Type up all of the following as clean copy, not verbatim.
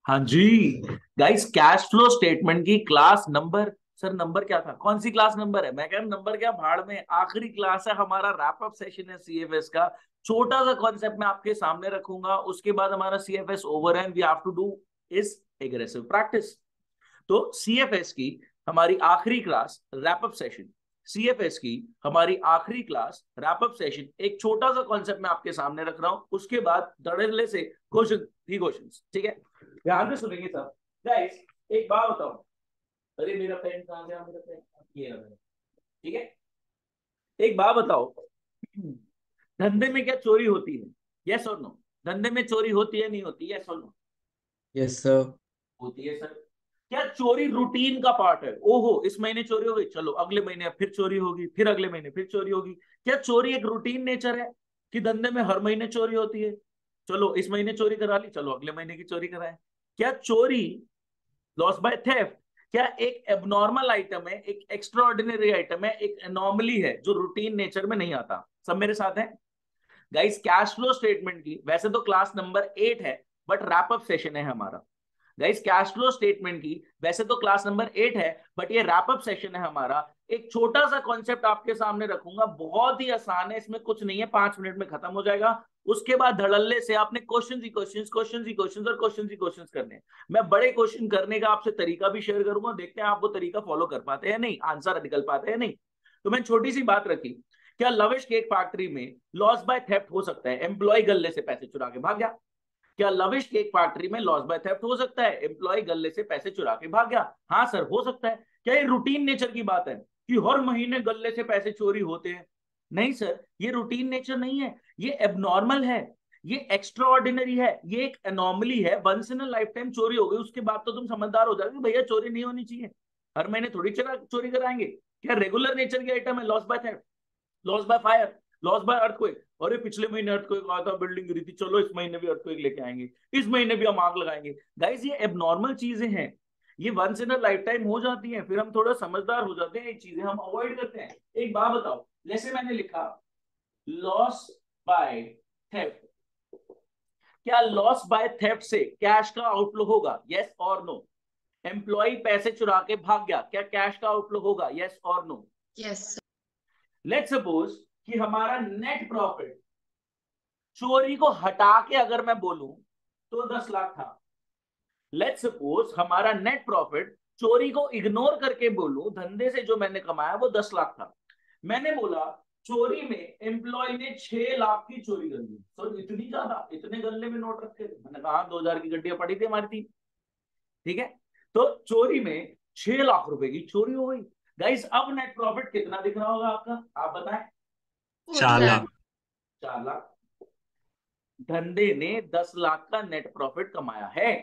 हाँ जी। Guys, cash flow statement की class number, sir number क्या था, कौन सी क्लास नंबर है? मैं कह रहा हूं नंबर क्या, भाड़ में, आखिरी क्लास है हमारा, रैप अप सेशन है सीएफएस का। छोटा सा कॉन्सेप्ट मैं आपके सामने रखूंगा, उसके बाद हमारा CFS over and we have to do is aggressive practice. तो सीएफएस की हमारी आखिरी class wrap up session, CFS की हमारी आखिरी क्लास रैप अप सेशन, एक छोटा सा कॉन्सेप्ट मैं आपके सामने रख रहा हूं, उसके बाद धड़ल्ले से क्वेश्चन ही क्वेश्चन, ठीक है? ध्यान से सुनेंगे सब। गाइस, एक बात बताओ। अरे मेरा पेन कहाँ गया, मेरा पेन ये है मेरा। ठीक है, एक बात बताओ। धंधे में क्या चोरी होती है? यस और नो? धंधे में चोरी होती है नहीं होती? यस और नो? Yes sir. होती है सर। क्या चोरी रूटीन का पार्ट है? ओहो, इस महीने चोरी हो गई, चलो अगले महीने फिर चोरी होगी, फिर अगले महीने फिर चोरी होगी। क्या चोरी एक रूटीन नेचर है कि धंधे में हर महीने चोरी होती है? चलो इस महीने चोरी करा ली, चलो अगले महीने की चोरी कराए। क्या चोरी, लॉस बाय थेफ्ट, क्या एक एबनॉर्मल आइटम है, एक एक्स्ट्रा ऑर्डिनरी आइटम है, एक एनॉमली है जो रूटीन नेचर में नहीं आता? सब मेरे साथ हैं? गाइस, कैश फ्लो स्टेटमेंट की वैसे तो क्लास नंबर 8 है, बट रैप अप सेशन है हमारा। गाइस, कैश फ्लो स्टेटमेंट की वैसे तो क्लास नंबर 8 है, बट ये रैप अप सेशन है हमारा। एक छोटा सा कॉन्सेप्ट आपके सामने रखूंगा, बहुत ही आसान है, इसमें कुछ नहीं है, 5 मिनट में खत्म हो जाएगा। उसके बाद धड़ल्ले से आपने क्वेश्चन ही क्वेश्चन, क्वेश्चन ही क्वेश्चन और क्वेश्चन ही क्वेश्चन करने हैं। मैं बड़े क्वेश्चन करने का आपसे तरीका भी शेयर करूंगा, देखते हैं आप वो तरीका फॉलो कर पाते हैं नहीं, आंसर निकल पाते हैं नहीं। तो मैं छोटी सी बात रखी, क्या लविश केक फैक्ट्री में लॉस बाय थेफ्ट हो सकता है? एम्प्लॉय गले से पैसे चुरा के भाग गया। क्या लविश केक फैक्ट्री में लॉस बाय थेफ्ट हो सकता है? एम्प्लॉय गले से पैसे चुरा के भाग गया। हाँ सर, हो सकता है। क्या ये रूटीन नेचर की बात है कि हर महीने गले से पैसे चोरी होते हैं? नहीं सर, ये रूटीन नेचर नहीं है, ये एबनॉर्मल है, ये एक्स्ट्रा ऑर्डिनरी है, ये एक एनॉमली है। वंस इन लाइफ टाइम चोरी हो गई, उसके बाद तो तुम समझदार हो जाओगे भैया चोरी नहीं होनी चाहिए, हर महीने थोड़ी चोरी कराएंगे। क्या रेगुलर नेचर की आइटम है loss by theft, loss by fire, loss by earthquake? अरे पिछले महीने अर्थक्वेक आया था, बिल्डिंग गिरी थी, चलो इस महीने भी अर्थक्वेक लेके आएंगे, इस महीने भी हम आग लगाएंगे। गाइस, ये एबनॉर्मल चीजें हैं, ये once in a lifetime हो जाती हैं, फिर हम थोड़ा समझदार हो जाते हैं, ये चीजें हम अवॉइड करते हैं। एक बात बताओ, जैसे मैंने लिखा लॉस बाय थेफ्ट, क्या लॉस बाय थेफ्ट से कैश का आउटफ्लो होगा? यस और नो? एम्प्लॉय पैसे चुरा के भाग गया, क्या कैश का आउटफ्लो होगा? यस और नो? यस लेट्स सपोज कि हमारा नेट प्रॉफिट चोरी को हटा के अगर मैं बोलूं तो 10 लाख था। लेट्स सपोज हमारा नेट प्रॉफिट चोरी को इग्नोर करके बोलूं, धंधे से जो मैंने कमाया वो 10 लाख था। मैंने बोला चोरी में एम्प्लॉय ने 6 लाख की चोरी कर ली। सर इतनी ज्यादा, इतने गल्ले में नोट रखे थे? मैंने कहा 2000 की गड्डियां पड़ी थी हमारी थी। ठीक है, तो चोरी में 6 लाख रुपए की चोरी हो गई। गाइस, अब नेट प्रॉफिट कितना दिख रहा होगा आपका, आप बताएं? 4 लाख। 4 लाख। धंधे ने 10 लाख का नेट प्रॉफिट कमाया है,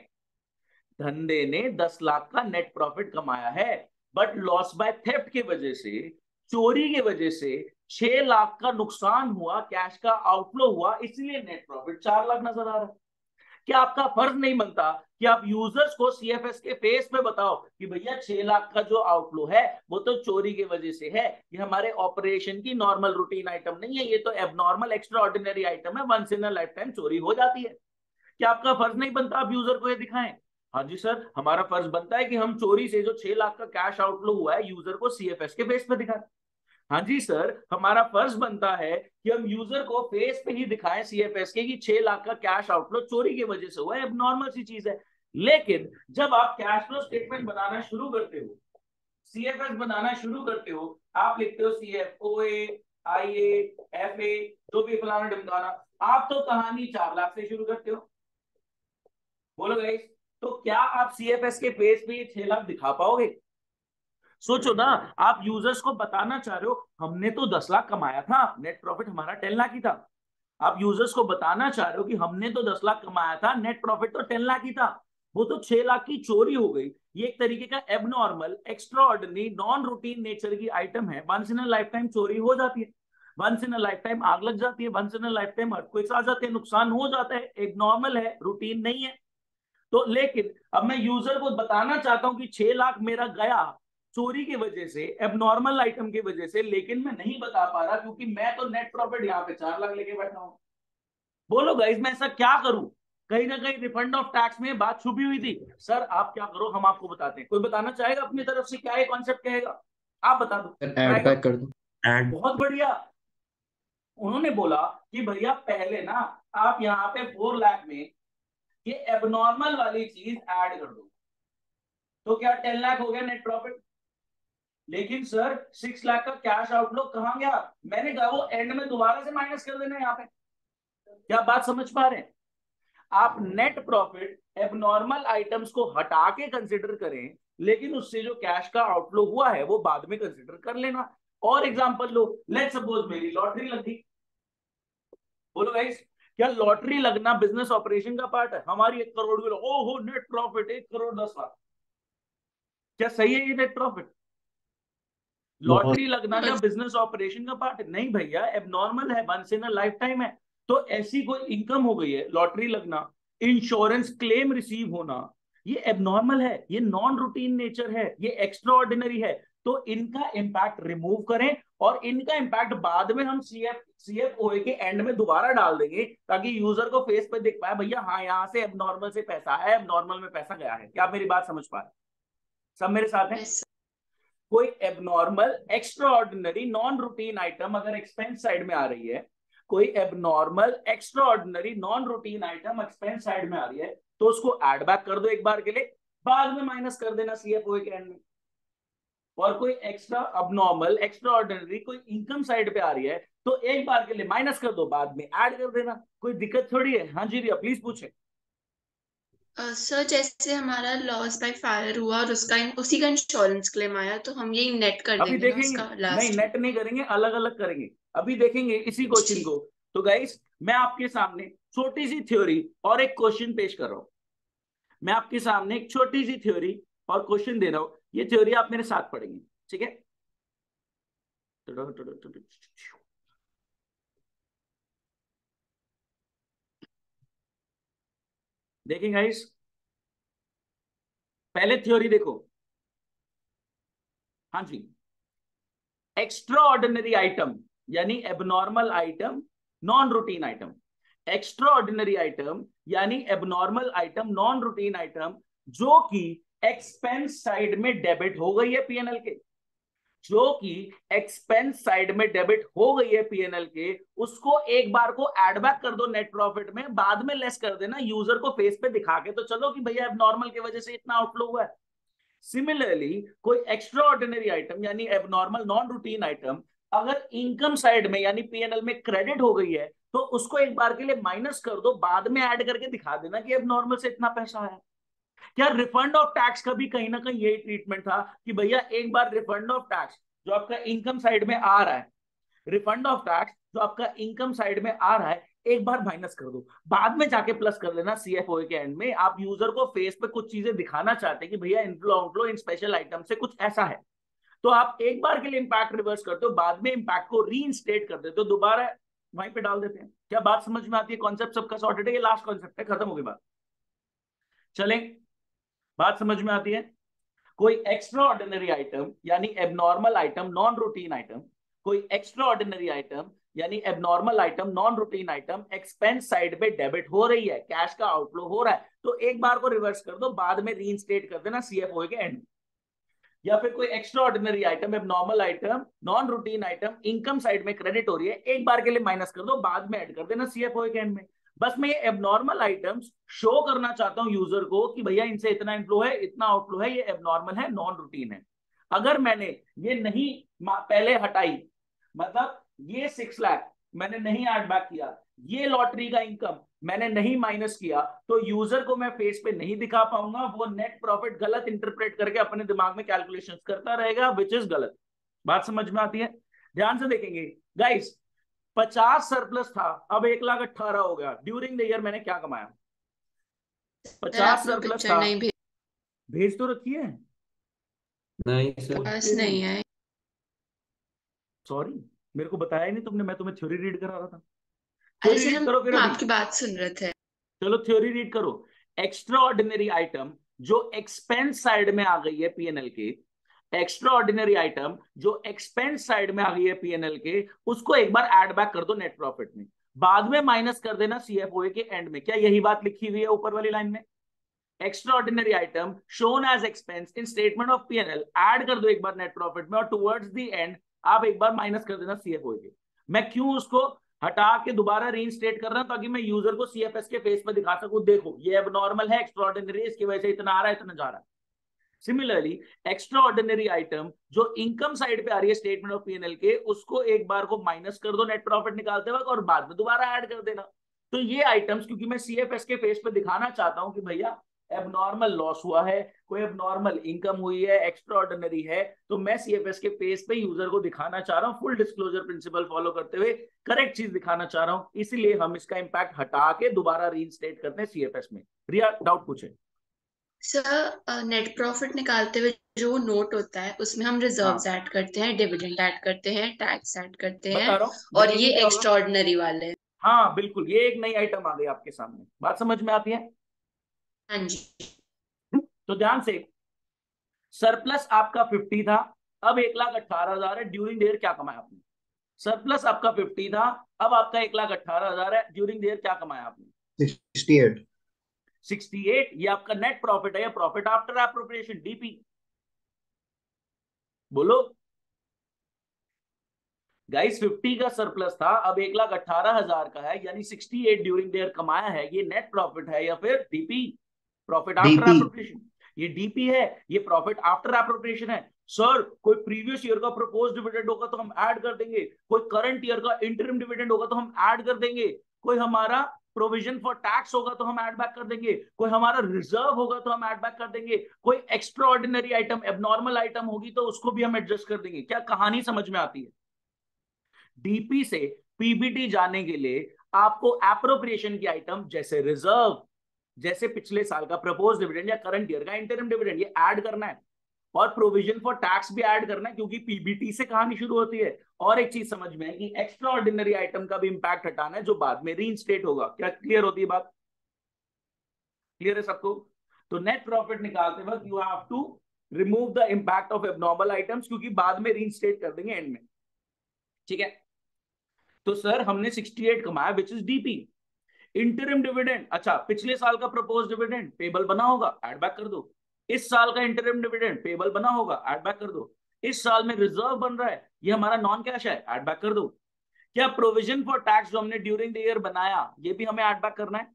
धंधे ने 10 लाख का नेट प्रॉफिट कमाया है, बट लॉस बाय थेफ्ट की वजह से, चोरी की वजह से 6 लाख का नुकसान हुआ, कैश का आउटफ्लो हुआ, इसलिए नेट प्रॉफिट 4 लाख नजर आ रहा है। क्या आपका फर्ज नहीं बनता कि आप यूजर्स को सीएफएस के फेस पे बताओ कि भैया 6 लाख का जो आउटफ्लो है वो तो चोरी की वजह से है, ये हमारे ऑपरेशन की नॉर्मल रूटीन आइटम नहीं है, ये तो एबनॉर्मल एक्स्ट्रा ऑर्डिनरी आइटम है, once in a lifetime चोरी हो जाती है। क्या आपका फर्ज नहीं बनता आप यूजर को ये दिखाएं? हाँ जी सर, हमारा फर्ज बनता है कि हम चोरी से जो 6 लाख का कैश आउटफ्लो हुआ है यूजर को सीएफएस के बेस पे दिखाएं। हाँ जी सर, हमारा फर्ज बनता है कि हम यूजर को फेस पे ही दिखाएं सीएफएस के कि 6 लाख का कैश आउटफ्लो चोरी की वजह से हुआ है, अब नॉर्मल सी चीज है। लेकिन जब आप कैश फ्लो स्टेटमेंट बनाना शुरू करते हो, सीएफएस बनाना शुरू करते हो, आप लिखते हो सीएफओए, आईए, एफए, जो भी फलाना ढिमकाना, आप तो कहानी 4 लाख से शुरू करते हो। बोलो गाइस, तो क्या आप सीएफएस के पेज पे ये 6 लाख दिखा पाओगे? सोचो ना, आप यूजर्स को बताना चाह रहे हो हमने तो 10 लाख कमाया था, नेट प्रॉफिट हमारा 10 लाख ही था। आप यूजर्स को बताना चाह रहे हो कि हमने तो 10 लाख कमाया था, नेट प्रॉफिट तो 10 लाख ही था, वो तो 6 लाख की चोरी हो गई। ये एक तरीके का abnormal, extraordinary, non routine nature की आइटम है, once in a lifetime चोरी हो जाती है, once in a lifetime आग लग जाती है, once in a lifetime earthquakes आ जाते हैं, नुकसान हो जाता है, एक नॉर्मल है, रूटीन नहीं है। तो लेकिन अब मैं यूजर को बताना चाहता हूं कि 6 लाख मेरा गया चोरी की वजह से, एबनॉर्मल आइटम की वजह से, लेकिन मैं नहीं बता पा रहा क्योंकि मैं तो नेट प्रॉफिट यहाँ पे 4 लाख लेके बैठा हूं। बोलो गाइस, मैं ऐसा क्या करूं? कहीं ना कहीं रिफंड ऑफ टैक्स में बात छुपी हुई थी। सर आप क्या करो, हम आपको बताते हैं। कोई बताना चाहेगा अपनी तरफ से क्या ये कॉन्सेप्ट कहेगा? आप बता दो, ट्राई ऐड करो। बैक कर दो। ऐड। बहुत बढ़िया। उन्होंने बोला कि भैया पहले ना आप यहाँ पे 4 लाख में ये एबनॉर्मल वाली चीज ऐड कर दो, तो क्या 10 लाख हो गया नेट प्रॉफिट। लेकिन सर 6 लाख का कैश आउटफ्लो कहां गया? मैंने कहा वो एंड में दोबारा से माइनस कर देना यहाँ पे। क्या बात समझ पा रहे हैं? आप नेट प्रॉफिट एबनॉर्मल आइटम्स को हटा के कंसिडर करें, लेकिन उससे जो कैश का आउटफ्लो हुआ है वो बाद में कंसिडर कर लेना। और एग्जांपल लो, लेट्स सपोज मेरी लॉटरी लग गई। बोलो गाइस, क्या लॉटरी लगना बिजनेस ऑपरेशन का पार्ट है? हमारी 1 करोड़ की, ओहो नेट प्रॉफिट 1 करोड़ 10 लाख, क्या सही है ये नेट प्रॉफिट? बहुत। लॉटरी लगना क्या बिजनेस ऑपरेशन का पार्ट है? नहीं भैया, एबनॉर्मल है, once in a lifetime है। तो ऐसी कोई इनकम हो गई है, लॉटरी लगना, इंश्योरेंस क्लेम रिसीव होना, ये एबनॉर्मल है, ये नॉन रूटीन नेचर है, ये एक्स्ट्रा ऑर्डिनरी है। तो इनका इंपैक्ट रिमूव करें, और इनका इंपैक्ट बाद में हम सीएफओए के एंड में दोबारा डाल देंगे, ताकि यूजर को फेस पे दिख पाए भैया हाँ यहाँ से एबनॉर्मल से पैसा है, एबनॉर्मल में पैसा गया है। क्या आप मेरी बात समझ पा रहे? सब मेरे साथ हैं? Yes, कोई abnormal extraordinary non routine item अगर एक्सपेंस साइड में आ रही है, कोई abnormal extraordinary non routine item expense side में आ रही है, तो उसको ऐड बैक कर दो एक बार के लिए, बाद में माइनस कर देना सीएफओ के एंड में। और कोई एक्स्ट्रा अबनॉर्मल एक्स्ट्रा ऑर्डिनरी कोई इनकम साइड पे आ रही है, तो एक बार के लिए माइनस कर दो, बाद में ऐड कर देना, कोई दिक्कत थोड़ी है। हाँ जी रिया प्लीज पूछे। सर जैसे हमारा लॉस बाय फायर हुआ और उसका उसी का इंश्योरेंस क्लेम आया, तो हम ये नेट कर अभी देंगे ना देखेंगे, उसका नहीं लास्ट में। नेट नहीं करेंगे, अलग अलग करेंगे। अभी देखेंगे इसी क्वेश्चन ठीक। को। तो गाइस मैं आपके सामने छोटी सी थ्योरी और एक क्वेश्चन पेश कर रहा हूं। मैं आपके सामने एक छोटी सी थ्योरी और क्वेश्चन दे रहा हूं, ये थ्योरी आप मेरे साथ पढ़ेंगे, ठीक है? देखें गाइस, पहले थ्योरी देखो। हाँ जी, एक्स्ट्रा ऑर्डिनरी आइटम यानी abnormal item, non routine item. Extraordinary item यानी abnormal item, non routine item, जो कि एक्सपेंस साइड में डेबिट हो गई है पीएनएल के, जो कि एक्सपेंस साइड में डेबिट हो गई है पीएनएल के, उसको एक बार को एड बैक कर दो नेट प्रॉफिट में, बाद में लेस कर देना, यूजर को फेस पे दिखा के तो चलो कि भैया एबनॉर्मल की वजह से इतना आउटफ्लो हुआ है। सिमिलरली कोई एक्स्ट्रा ऑर्डिनरी आइटम यानी एबनॉर्मल नॉन रूटीन आइटम अगर इनकम साइड में यानी पीएनएल में क्रेडिट हो गई है, तो उसको एक बार के लिए माइनस कर दो, बाद में ऐड करके दिखा देना कि एबनॉर्मल से इतना पैसा है। क्या रिफंड ऑफ टैक्स का भी कहीं ना कहीं यही ट्रीटमेंट था कि भैया एक बार रिफंड ऑफ टैक्स जो आपका इनकम साइड में आ रहा है, रिफंड ऑफ टैक्स जो आपका इनकम साइड में आ रहा है, एक बार माइनस कर दो, बाद में जाके प्लस कर लेना सीएफओ के एंड में। आप यूजर को फेस पे कुछ चीजें दिखाना चाहते हैं कि भैया इनफ्लो आउटफ्लो इन स्पेशल आइटम से कुछ ऐसा है, तो आप एक बार के लिए इंपैक्ट रिवर्स करते हो, बाद में इंपैक्ट को रीइंस्टेट कर देते हो, दोबारा वहीं पे डाल देते हैं। क्या बात समझ में आती है? कॉन्सेप्ट सबका सॉर्टेड है, ये लास्ट कॉन्सेप्ट है, खत्म हो गई बात। चलें, बात समझ में आती है? कोई एक्स्ट्रा ऑर्डिनरी आइटम यानी abnormal item, non routine item, कोई एक्स्ट्रा ऑर्डिनरी आइटम यानी abnormal item, non routine item expense side पे डेबिट हो रही है, कैश का आउटफ्लो हो रहा है, तो एक बार को रिवर्स कर दो, बाद में रीइंस्टेट कर देना सीएफओ के एंड। या फिर कोई extra ordinary item, abnormal item, non routine item income side में क्रेडिट हो रही है, एक बार के लिए माइनस कर दो, बाद में ऐड कर देना सीएफओ के एंड में। बस मैं ये एबनॉर्मल आइटम्स शो करना चाहता हूं यूजर को कि भैया इनसे इतना इनफ्लो है, इतना आउटफ्लो है, ये एबनॉर्मल है, नॉन रूटीन है। अगर मैंने ये नहीं पहले हटाई, मतलब ये 6 लाख मैंने नहीं ऐड बैक किया, ये लॉटरी का इनकम मैंने नहीं माइनस किया, तो यूजर को मैं फेस पे नहीं दिखा पाऊंगा, वो नेट प्रॉफिट गलत इंटरप्रेट करके अपने दिमाग में कैलकुलेशंस करता रहेगा, विच इज गलत। बात समझ में आती है? ध्यान से देखेंगे गाइस, 50 सरप्लस था, अब 1,18,000 हो गया। ड्यूरिंग द ईयर मैंने क्या कमाया? सर 50 आपने सरप्लस पिक्चर था, नहीं भेज तो रखी है। नहीं सर। पास नहीं है। सॉरी, मेरे को बताया ही नहीं तुमने, मैं तुम्हें थ्योरी रीड करा रहा था। अरे थ्योरी सर रीड हम करो फिर अभी। आपकी बात सुन रहे थे। चलो थ्योरी रीड करो। एक्स्ट्रा ऑर्डिनरी आइटम जो एक्सपेंस साइड में आ गई है पीएनएल के, एक्स्ट्रा ऑर्डिनरी आइटम जो एक्सपेंस साइड में आ गई है पीएनएल के, उसको एक बार ऐड बैक कर दो नेट प्रॉफिट में, बाद में माइनस कर देना सीएफओए के एंड में। क्या यही बात लिखी हुई है ऊपर वाली लाइन में? Extraordinary item shown as expense in statement of PNL, add कर दो एक बार नेट प्रॉफिट में, और टुवर्ड्स द एंड आप एक बार माइनस कर देना सीएफओए के। मैं क्यों उसको हटा के दोबारा रीइंस्टेट कर रहा हूं? ताकि मैं यूजर को सीएफएस के फेस पे दिखा सकूं, देखो ये एबनॉर्मल है, एक्स्ट्राऑर्डिनरी, इसकी वजह से इतना आ रहा है, इतना जा रहा है। सिमिलरली एक्स्ट्रा ऑर्डिनरी आइटम जो इनकम साइड पे आ रही है स्टेटमेंट ऑफ पीएनएल के, उसको एक बार को माइनस कर दो नेट प्रॉफिट निकालते वक्त, और बाद में दोबारा ऐड कर देना। तो ये आइटम्स क्योंकि मैं सीएफएस के फेस पे दिखाना चाहता हूं कि भैया एबनॉर्मल लॉस हुआ है, कोई एबनॉर्मल इनकम हुई है, एक्स्ट्रा ऑर्डिनरी है, तो मैं सीएफएस के फेस पे यूजर को दिखाना चाह रहा हूं, फुल डिस्क्लोजर प्रिंसिपल फॉलो करते हुए करेक्ट चीज दिखाना चाह रहा हूं, इसलिए हम इसका इंपैक्ट हटा के दोबारा रीइंस्टेट करते हैं सीएफएस में। रिया डाउट पूछे। सर नेट प्रॉफिट निकालते हुए जो नोट होता है उसमें हम रिजर्व्स हाँ ऐड करते हैं, डिविडेंड ऐड करते हैं, टैक्स ऐड करते हैं, बता रहा हूँ, और देखोगे ये क्या होगा। एक्स्ट्रा ऑर्डिनरी वाले हैं। हाँ बिल्कुल, ये एक नई आइटम आ गई आपके सामने, बात समझ में आती है? हाँ जी। तो ध्यान से, सरप्लस आपका 50 था, अब 1,18,000 है, ड्यूरिंग द ईयर क्या कमाया आपने? सरप्लस आपका 50 था, अब आपका 1,18,000 है, ड्यूरिंग द ईयर क्या कमाया आपने? 68। 68। ये आपका नेट प्रॉफिट है या प्रॉफिट आफ्टर एप्रोप्रिएशन, डीपी? बोलो गाइस। 50 का सरप्लस था, अब 1,18,000 का है, यानी 68 ड्यूरिंग द ईयर कमाया है, ये नेट प्रॉफिट है या फिर DP, profit after DP. Appropriation? ये डीपी है, ये प्रॉफिट आफ्टर एप्रोप्रिएशन है। सर कोई प्रीवियस ईयर का प्रपोज डिविडेंड होगा तो हम ऐड कर देंगे, कोई करंट ईयर का इंटरिम डिविडेंड होगा तो हम ऐड कर देंगे, कोई हमारा प्रोविजन फॉर टैक्स होगा तो हम ऐड बैक कर देंगे, कोई हमारा रिजर्व होगा तो हम ऐड बैक कर देंगे, कोई extra ordinary item abnormal item होगी तो उसको भी हम एडजस्ट कर देंगे। क्या कहानी समझ में आती है? डीपी से पीबीटी जाने के लिए आपको एप्रोप्रिएशन की आइटम जैसे रिजर्व, जैसे पिछले साल का प्रपोज डिविडेंड या करंट ईयर का इंटरिम डिविडेंड, ये ऐड करना है, और प्रोविजन फॉर टैक्स भी ऐड करना है, क्योंकि पीबीटी से कहानी शुरू होती है। और एक चीज समझ में है कि एक्स्ट्रा ऑर्डिनरी आइटम का भी इंपैक्ट हटाना है जो बाद में रीइंस्टेट होगा। क्या क्लियर होती है बात? क्लियर है सबको? तो नेट प्रॉफिट निकालते वक्त you have to remove the impact of abnormal items, क्योंकि बाद में रीइंस्टेट कर देंगे एंड में। ठीक है, तो सर हमने 68 कमाया which is DP. Interim dividend, अच्छा पिछले साल का प्रपोज डिविडेंड पेबल बना होगा, ऐड बैक कर दो। इस साल का इंटरिम डिविडेंड पेबल बना होगा, ऐड बैक कर दो। इस साल में रिजर्व बन रहा है, ये हमारा नॉन कैश है, ऐड बैक कर दो। क्या प्रोविजन फॉर टैक्स जो हमने ड्यूरिंग द ईयर बनाया, ये भी हमें ऐड बैक करना है?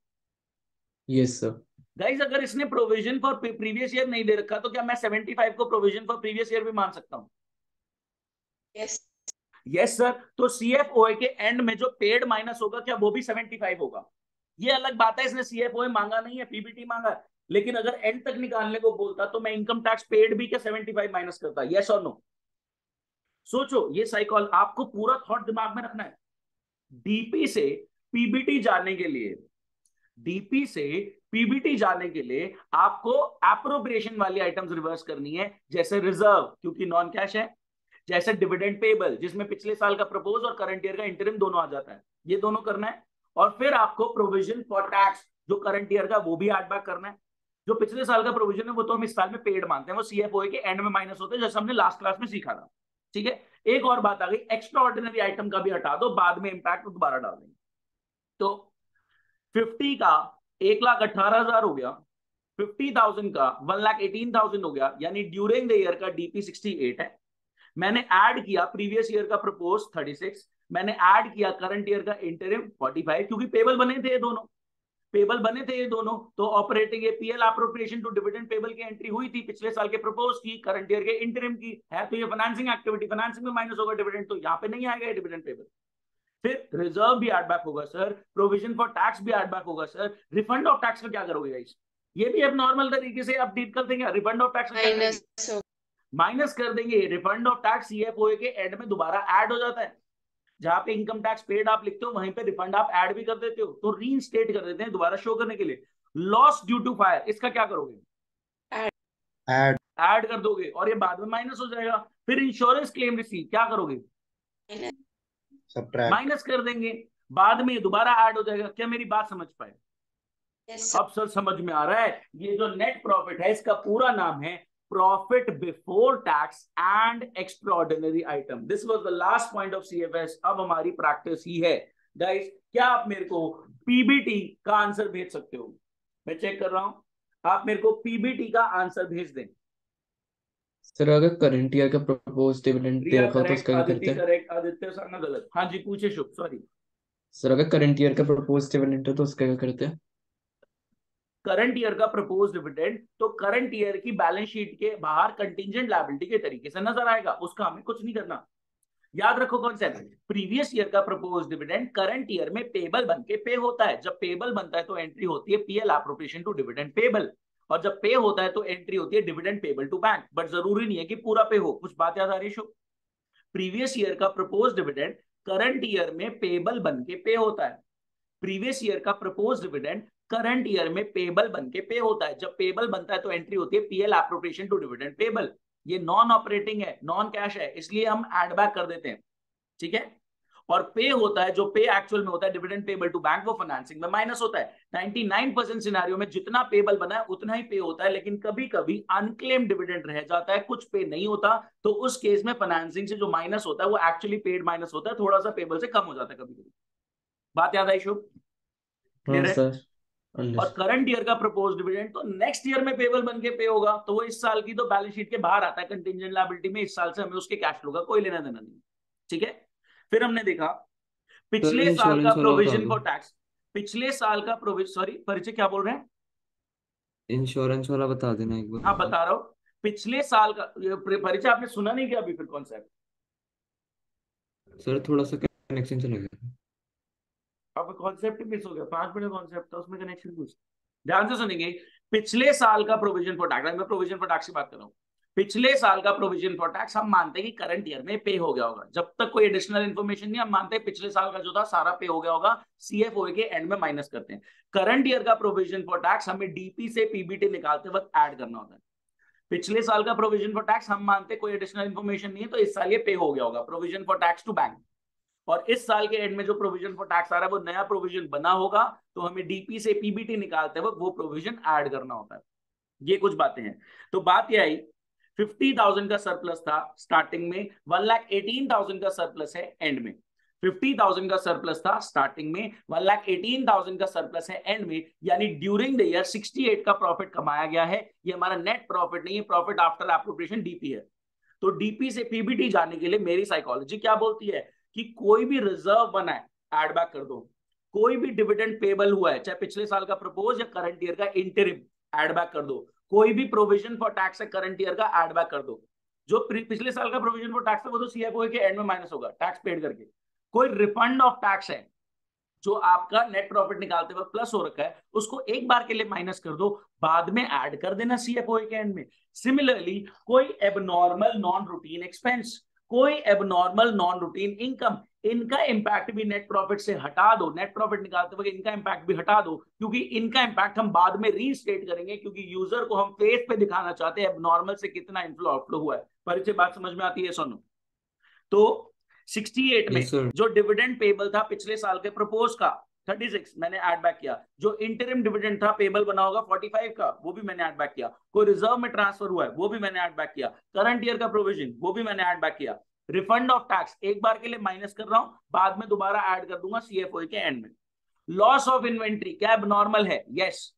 Yes sir. गाइस अगर इसने प्रोविजन फॉर प्रीवियस ईयर नहीं दे रखा तो क्या मैं 75 को प्रोविजन फॉर प्रीवियस ईयर भी मान सकता हूं? यस। Yes sir. तो सीएफओए के एंड में जो पेड माइनस होगा, क्या वो भी 75 होगा? ये अलग बात है, इसने सीएफओए मांगा नहीं है, पीबीटी मांगा है, लेकिन अगर एंड तक निकालने को बोलता तो मैं इनकम टैक्स पेड भी क्या 75 माइनस करता? यस और नो? सोचो, ये साइकिल आपको पूरा थॉट दिमाग में रखना है। डीपी से पीबीटी जाने के लिए, डीपी से पीबीटी जाने के लिए आपको एप्रोप्रिएशन वाली आइटम्स रिवर्स करनी है, जैसे रिजर्व क्योंकि नॉन कैश है, जैसे डिविडेंड पेबल जिसमें पिछले साल का प्रपोज और करंट ईयर का इंटरिम दोनों आ जाता है, ये दोनों करना है। और फिर आपको प्रोविजन फॉर टैक्स जो करंट ईयर का वो भी ऐड बैक करना है। जो पिछले साल का प्रोविजन है वो तो हम इस साल में पेड मानते हैं, वो सीएफओए के एंड में माइनस होते हैं, जैसे हमने लास्ट क्लास में सीखा था। ठीक है, एक और बात आ गई, एक्स्ट्रा ऑर्डिनरी आइटम का भी हटा दो, बाद में इंपैक्ट दोबारा डाल देंगे। तो 50 का 1,18,000 हो गया, 50,000 का 1,18,000 हो गया, यानी ड्यूरिंग द ईयर का डीपी 68 है। मैंने ऐड किया प्रीवियस ईयर का प्रपोज 36, मैंने ऐड किया करंट ईयर का इंटरिम 45, क्योंकि पेबल बने थे ये दोनों, पेबल बने थे ये दोनों, तो operating PL appropriation to dividend payable की एंट्री हुई थी, पिछले साल के प्रपोज की, करंट ईयर के इंटरिम की है, तो ये फाइनेंसिंग एक्टिविटी, फाइनेंसिंग में माइनस होगा डिविडेंड, तो यहाँ पे नहीं आएगा डिविडेंड पेबल। फिर रिजर्व भी ऐड बैक होगा सर, प्रोविजन फॉर टैक्स भी ऐड बैक होगा सर। रिफंड ऑफ टैक्स का क्या करोगे गाइस? ये भी अब नॉर्मल तरीके से आप डील कर देंगे। रिफंड ऑफ टैक्स माइनस कर देंगे, रिफंड ऑफ टैक्स सीएफओए के एंड में दोबारा ऐड हो जाता है, जहां पे इनकम टैक्स पेड आप लिखते हो वहीं पे रिफंड आप ऐड भी कर देते हो, तो रीइंस्टेट कर देते हैं दोबारा शो करने के लिए। लॉस ड्यू टू फायर, इसका क्या करोगे? ऐड। ऐड कर दोगे और ये बाद में माइनस हो जाएगा। फिर इंश्योरेंस क्लेम रिसीव क्या करोगे? सब्ट्रैक्ट। माइनस कर देंगे, बाद में दोबारा ऐड हो जाएगा। क्या मेरी बात समझ पाए? अब सर समझ में आ रहा है, ये जो नेट प्रॉफिट है इसका पूरा नाम है profit before tax and extraordinary item. This was the last point of CFS. अब हमारी प्रैक्टिस ही है गाइस क्या आप मेरे को पीबीटी का आंसर भेज सकते हो? मैं चेक कर रहा हूं, आप मेरे को पीबीटी का आंसर भेज दें। सर अगर करंट ईयर का प्रपोज डिविडेंड दे रिया रखा हो तो करेक्ट, उसका क्या आदित्य करते हैं? करेक्ट, आदित्य सरना गलत। हाँ जी पूछे शुभ, सॉरी। सर अगर करंट ईयर का प्रपोज डिविडेंड है तो उसका क्या करते हैं? करंट ईयर का प्रपोज डिविडेंड तो करंट ईयर की बैलेंस शीट के बाहर कंटिंजेंट लायबिलिटी के तरीके से नजर आएगा, उसका हमें कुछ नहीं करना। याद रखो कॉन्सेप्ट, प्रीवियस ईयर का प्रपोज डिविडेंड करंट ईयर में पेबल बन के पे होता है। जब पेबल बनता है तो एंट्री होती है PL appropriation to dividend payable, और जब पे होता है तो एंट्री होती है dividend payable to bank. But जरूरी नहीं है कि पूरा पे हो, कुछ बात याद आ रही है? प्रीवियस ईयर का प्रपोज डिविडेंड करंट ईयर में पेबल बन के पे होता है। प्रीवियस ईयर का प्रपोज डिविडेंड करंट ईयर में पेबल बन के पे होता है। जब पेबल बनता है तो एंट्री होती है PL appropriation to dividend payable. ये नॉन ऑपरेटिंग है, नॉन कैश है, इसलिए हम एड बैक कर देते हैं, ठीक है। और पे होता है, जो पे एक्चुअल में होता है डिविडेंड पेबल टू बैंक, वो फाइनेंसिंग में माइनस होता है। 99% सिनेरियो में जितना पेबल बना है उतना ही पे होता है, लेकिन कभी कभी अनक्लेम डिविडेंड रह जाता है, कुछ पे नहीं होता, तो उस केस में फाइनेंसिंग से जो माइनस होता है वो एक्चुअली पेड माइनस होता है, थोड़ा सा पेबल से कम हो जाता है कभी कभी। बात याद आई शुभ? हाँ क्लियर है? सर, और अंडर। करंट ईयर का प्रपोज डिविडेंड तो नेक्स्ट ईयर में पेबल बन के पे होगा, तो वो इस साल की तो बैलेंस शीट के बाहर आता है कंटिंजेंट लायबिलिटी में, इस साल से हमें उसके कैश फ्लो का कोई लेना देना नहीं, ठीक है। फिर हमने देखा सर पिछले साल का इंश्योरेंस वाला बता प्रोविजन दो। फॉर टैक्स, पिछले साल का प्रोविजन, सॉरी परिचय क्या बोल रहे हैं? इंश्योरेंस वाला बता देना एक हाँ बार। बता रहा हूँ, पिछले साल का परिचय आपने सुना नहीं क्या अभी फिर कॉन्सेप्ट? सर थोड़ा सा कनेक्शन चला गया। अब कॉन्सेप्ट ही मिस हो गया, 5 मिनट कॉन्सेप्ट था उसमें कनेक्शन कुछ। ध्यान से सुनेंगे, पिछले साल का प्रोविजन फॉर टैक्स, मैं प्रोविजन फॉर टैक्स की बात कर रहा हूँ। पिछले साल का प्रोविजन फॉर टैक्स हम मानते हैं कि करंट ईयर में पे हो गया होगा, जब तक कोई एडिशनल इन्फॉर्मेशन नहीं, हम मानते हैं पिछले साल का जो था सारा पे हो गया होगा, सीएफओ के एंड में माइनस करते हैं। करंट ईयर का प्रोविजन फॉर टैक्स हमें डीपी से पीबीटी निकालते वक्त ऐड करना होता है। पिछले साल का प्रोविजन फॉर टैक्स हम मानते हैं कोई एडिशनल इन्फॉर्मेशन नहीं है, तो इस साल ये पे हो गया होगा, provision for tax to bank. और इस साल के एंड में जो प्रोविजन फॉर टैक्स आ रहा है वो नया प्रोविजन बना होगा, तो हमें डीपी से पीबीटी निकालते वक्त वो प्रोविजन ऐड करना होता है। ये कुछ बातें हैं। तो बात यह आई 50,000 का सरप्लस था स्टार्टिंग में, 1,18,000 का सरप्लस है एंड में। 50,000 का सरप्लस था स्टार्टिंग में, 1,18,000 का सरप्लस है एंड में, यानी ड्यूरिंग द ईयर 68 का प्रॉफिट कमाया गया है। ये हमारा नेट प्रॉफिट नहीं है, प्रॉफिट आफ्टर एप्रोप्रिएशन डीपी है। तो डीपी से पीबीटी जाने के लिए मेरी साइकोलॉजी क्या बोलती है कि कोई भी रिजर्व बना है एड बैक कर दो, कोई भी डिविडेंड पेबल हुआ है चाहे पिछले साल का प्रपोज या करंट ईयर का इंटरिम, एड बैक कर दो। कोई भी प्रोविजन फॉर टैक्स है करंट ईयर का, एड बैक कर दो। जो पिछले साल का प्रोविजन फॉर टैक्स है वो तो सीएफओ के एंड में माइनस होगा टैक्स पेड करके। कोई रिफंड ऑफ टैक्स है जो आपका नेट प्रॉफिट निकालते वक्त प्लस हो रखा है, उसको एक बार के लिए माइनस कर दो, बाद में ऐड कर देना सीएफओ के एंड में। सिमिलरली कोई एबनॉर्मल नॉन रूटीन एक्सपेंस, कोई एबनॉर्मल नॉन रूटीन इनकम, इनका इंपैक्ट भी नेट प्रॉफिट से हटा दो, नेट प्रॉफिट निकालते वक्त इनका इंपैक्ट भी हटा दो, क्योंकि इनका इंपैक्ट हम बाद में रीस्टेट करेंगे, क्योंकि यूजर को हम फेस पे दिखाना चाहते हैं एबनॉर्मल से कितना इनफ्लो आउटफ्लो हुआ है। परिचय बात समझ में आती है सोनू? तो 68 में यस सर। जो डिविडेंड पेबल था पिछले साल के प्रपोज का 36 मैंने ऐड बैक किया, जो इंटरिम डिविडेंड था पेबल बना होगा 45 का, वो भी मैंने ऐड बैक किया, कोई रिजर्व में ट्रांसफर हुआ है वो भी मैंने ऐड बैक किया, करंट ईयर का प्रोविजन वो भी मैंने ऐड बैक किया। रिफंड ऑफ टैक्स एक बार के लिए माइनस कर रहा हूं, बाद में दोबारा ऐड कर दूंगा सीएफओ के एंड में। लॉस ऑफ इन्वेंट्री क्या एबनॉर्मल है? यस,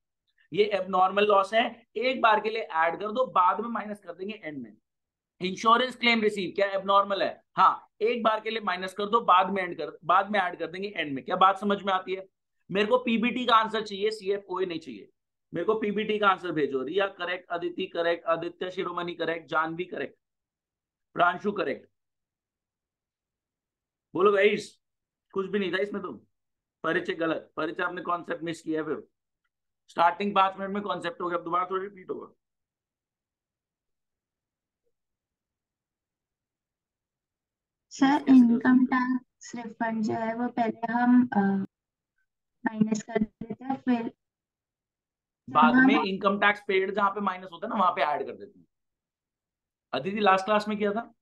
ये एबनॉर्मल लॉस है, एक बार के लिए ऐड कर दो, बाद में माइनस कर देंगे एंड में। इंश्योरेंस क्लेम रिसीव क्या एबनॉर्मल है? हाँ, एक बार के लिए माइनस कर दो, बाद में ऐड कर देंगे एंड में। क्या बात समझ में आती है? मेरे को पीबीटी का आंसर चाहिए, सीएफओ नहीं चाहिए। मेरे को पीबीटी का आंसर भेजो। Riya correct, Aditi correct, Aditya Shiromani correct, Janvi correct, Pranshu correct. बोलो गाइस, कुछ भी नहीं था इसमें तो। परिचय गलत, परिचय आपने कॉन्सेप्ट मिस किया। फिर स्टार्टिंग 5 मिनट में कॉन्सेप्ट हो गया, अब दोबारा थोड़ी रिपीट होगा। मिस सर कैसे कर इनकम सकते हो? टैक्स रिफंड जो है वो पहले हम माइनस कर देते हैं, फिर जब बाद में हम इनकम टैक्स पेड जहां पे माइनस होता है ना वहां पे ऐड कर देते हैं। अदिति लास्ट क्लास में किया था,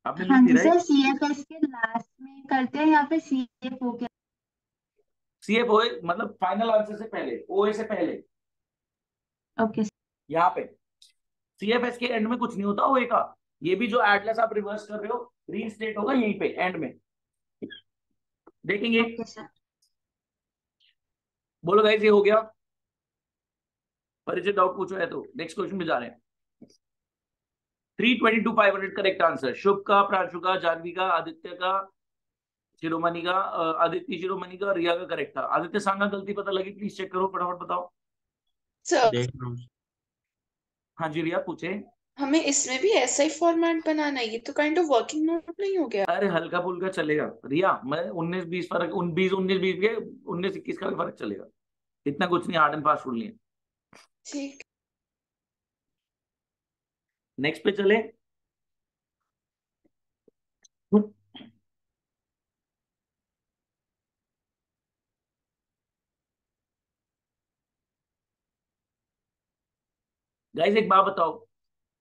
आपने ली हाँ थी जी सर राइट? सीएफएस के लास्ट में करते हैं या फिर सीएफओ के? सीएफओ मतलब फाइनल आंसर से पहले, ओए से पहले। ओके। यहाँ पे सीएफएस के एंड में कुछ नहीं होता ओए का, ये भी जो एडलेस आप रिवर्स कर रहे हो रीस्टेट होगा यहीं पे एंड में, देखेंगे। Okay sir. बोलो गाइस, ये हो गया। परिचय डाउट पूछो है तो नेक्स्ट क्वेश्चन में जा रहे हैं। 322 500 करेक्ट आंसर। शुभ का, प्रांशु का, जानवी का, आदित्य का, शिरोमणि का, आदित्य शिरोमणि का, रिया का करेक्ट था। आदित्य सांगा गलती पता लगी, प्लीज चेक करो, फटाफट बताओ। सर देख रहा हूँ। हाँ जी रिया पूछे। हमें इसमें भी ऐसा ही फॉर्मेट बनाना है, ये तो काइंड ऑफ वर्किंग नोट नहीं हो गया? अरे हल्का फुल्का चलेगा रिया, मैं 19-20 फर्क, 20-19-20 के 19-21 का भी फर्क चलेगा, इतना कुछ नहीं, हार्ड एंड फास्ट रूल नहीं है। ठीक। नेक्स्ट पे चले। गाइस एक बात बताओ,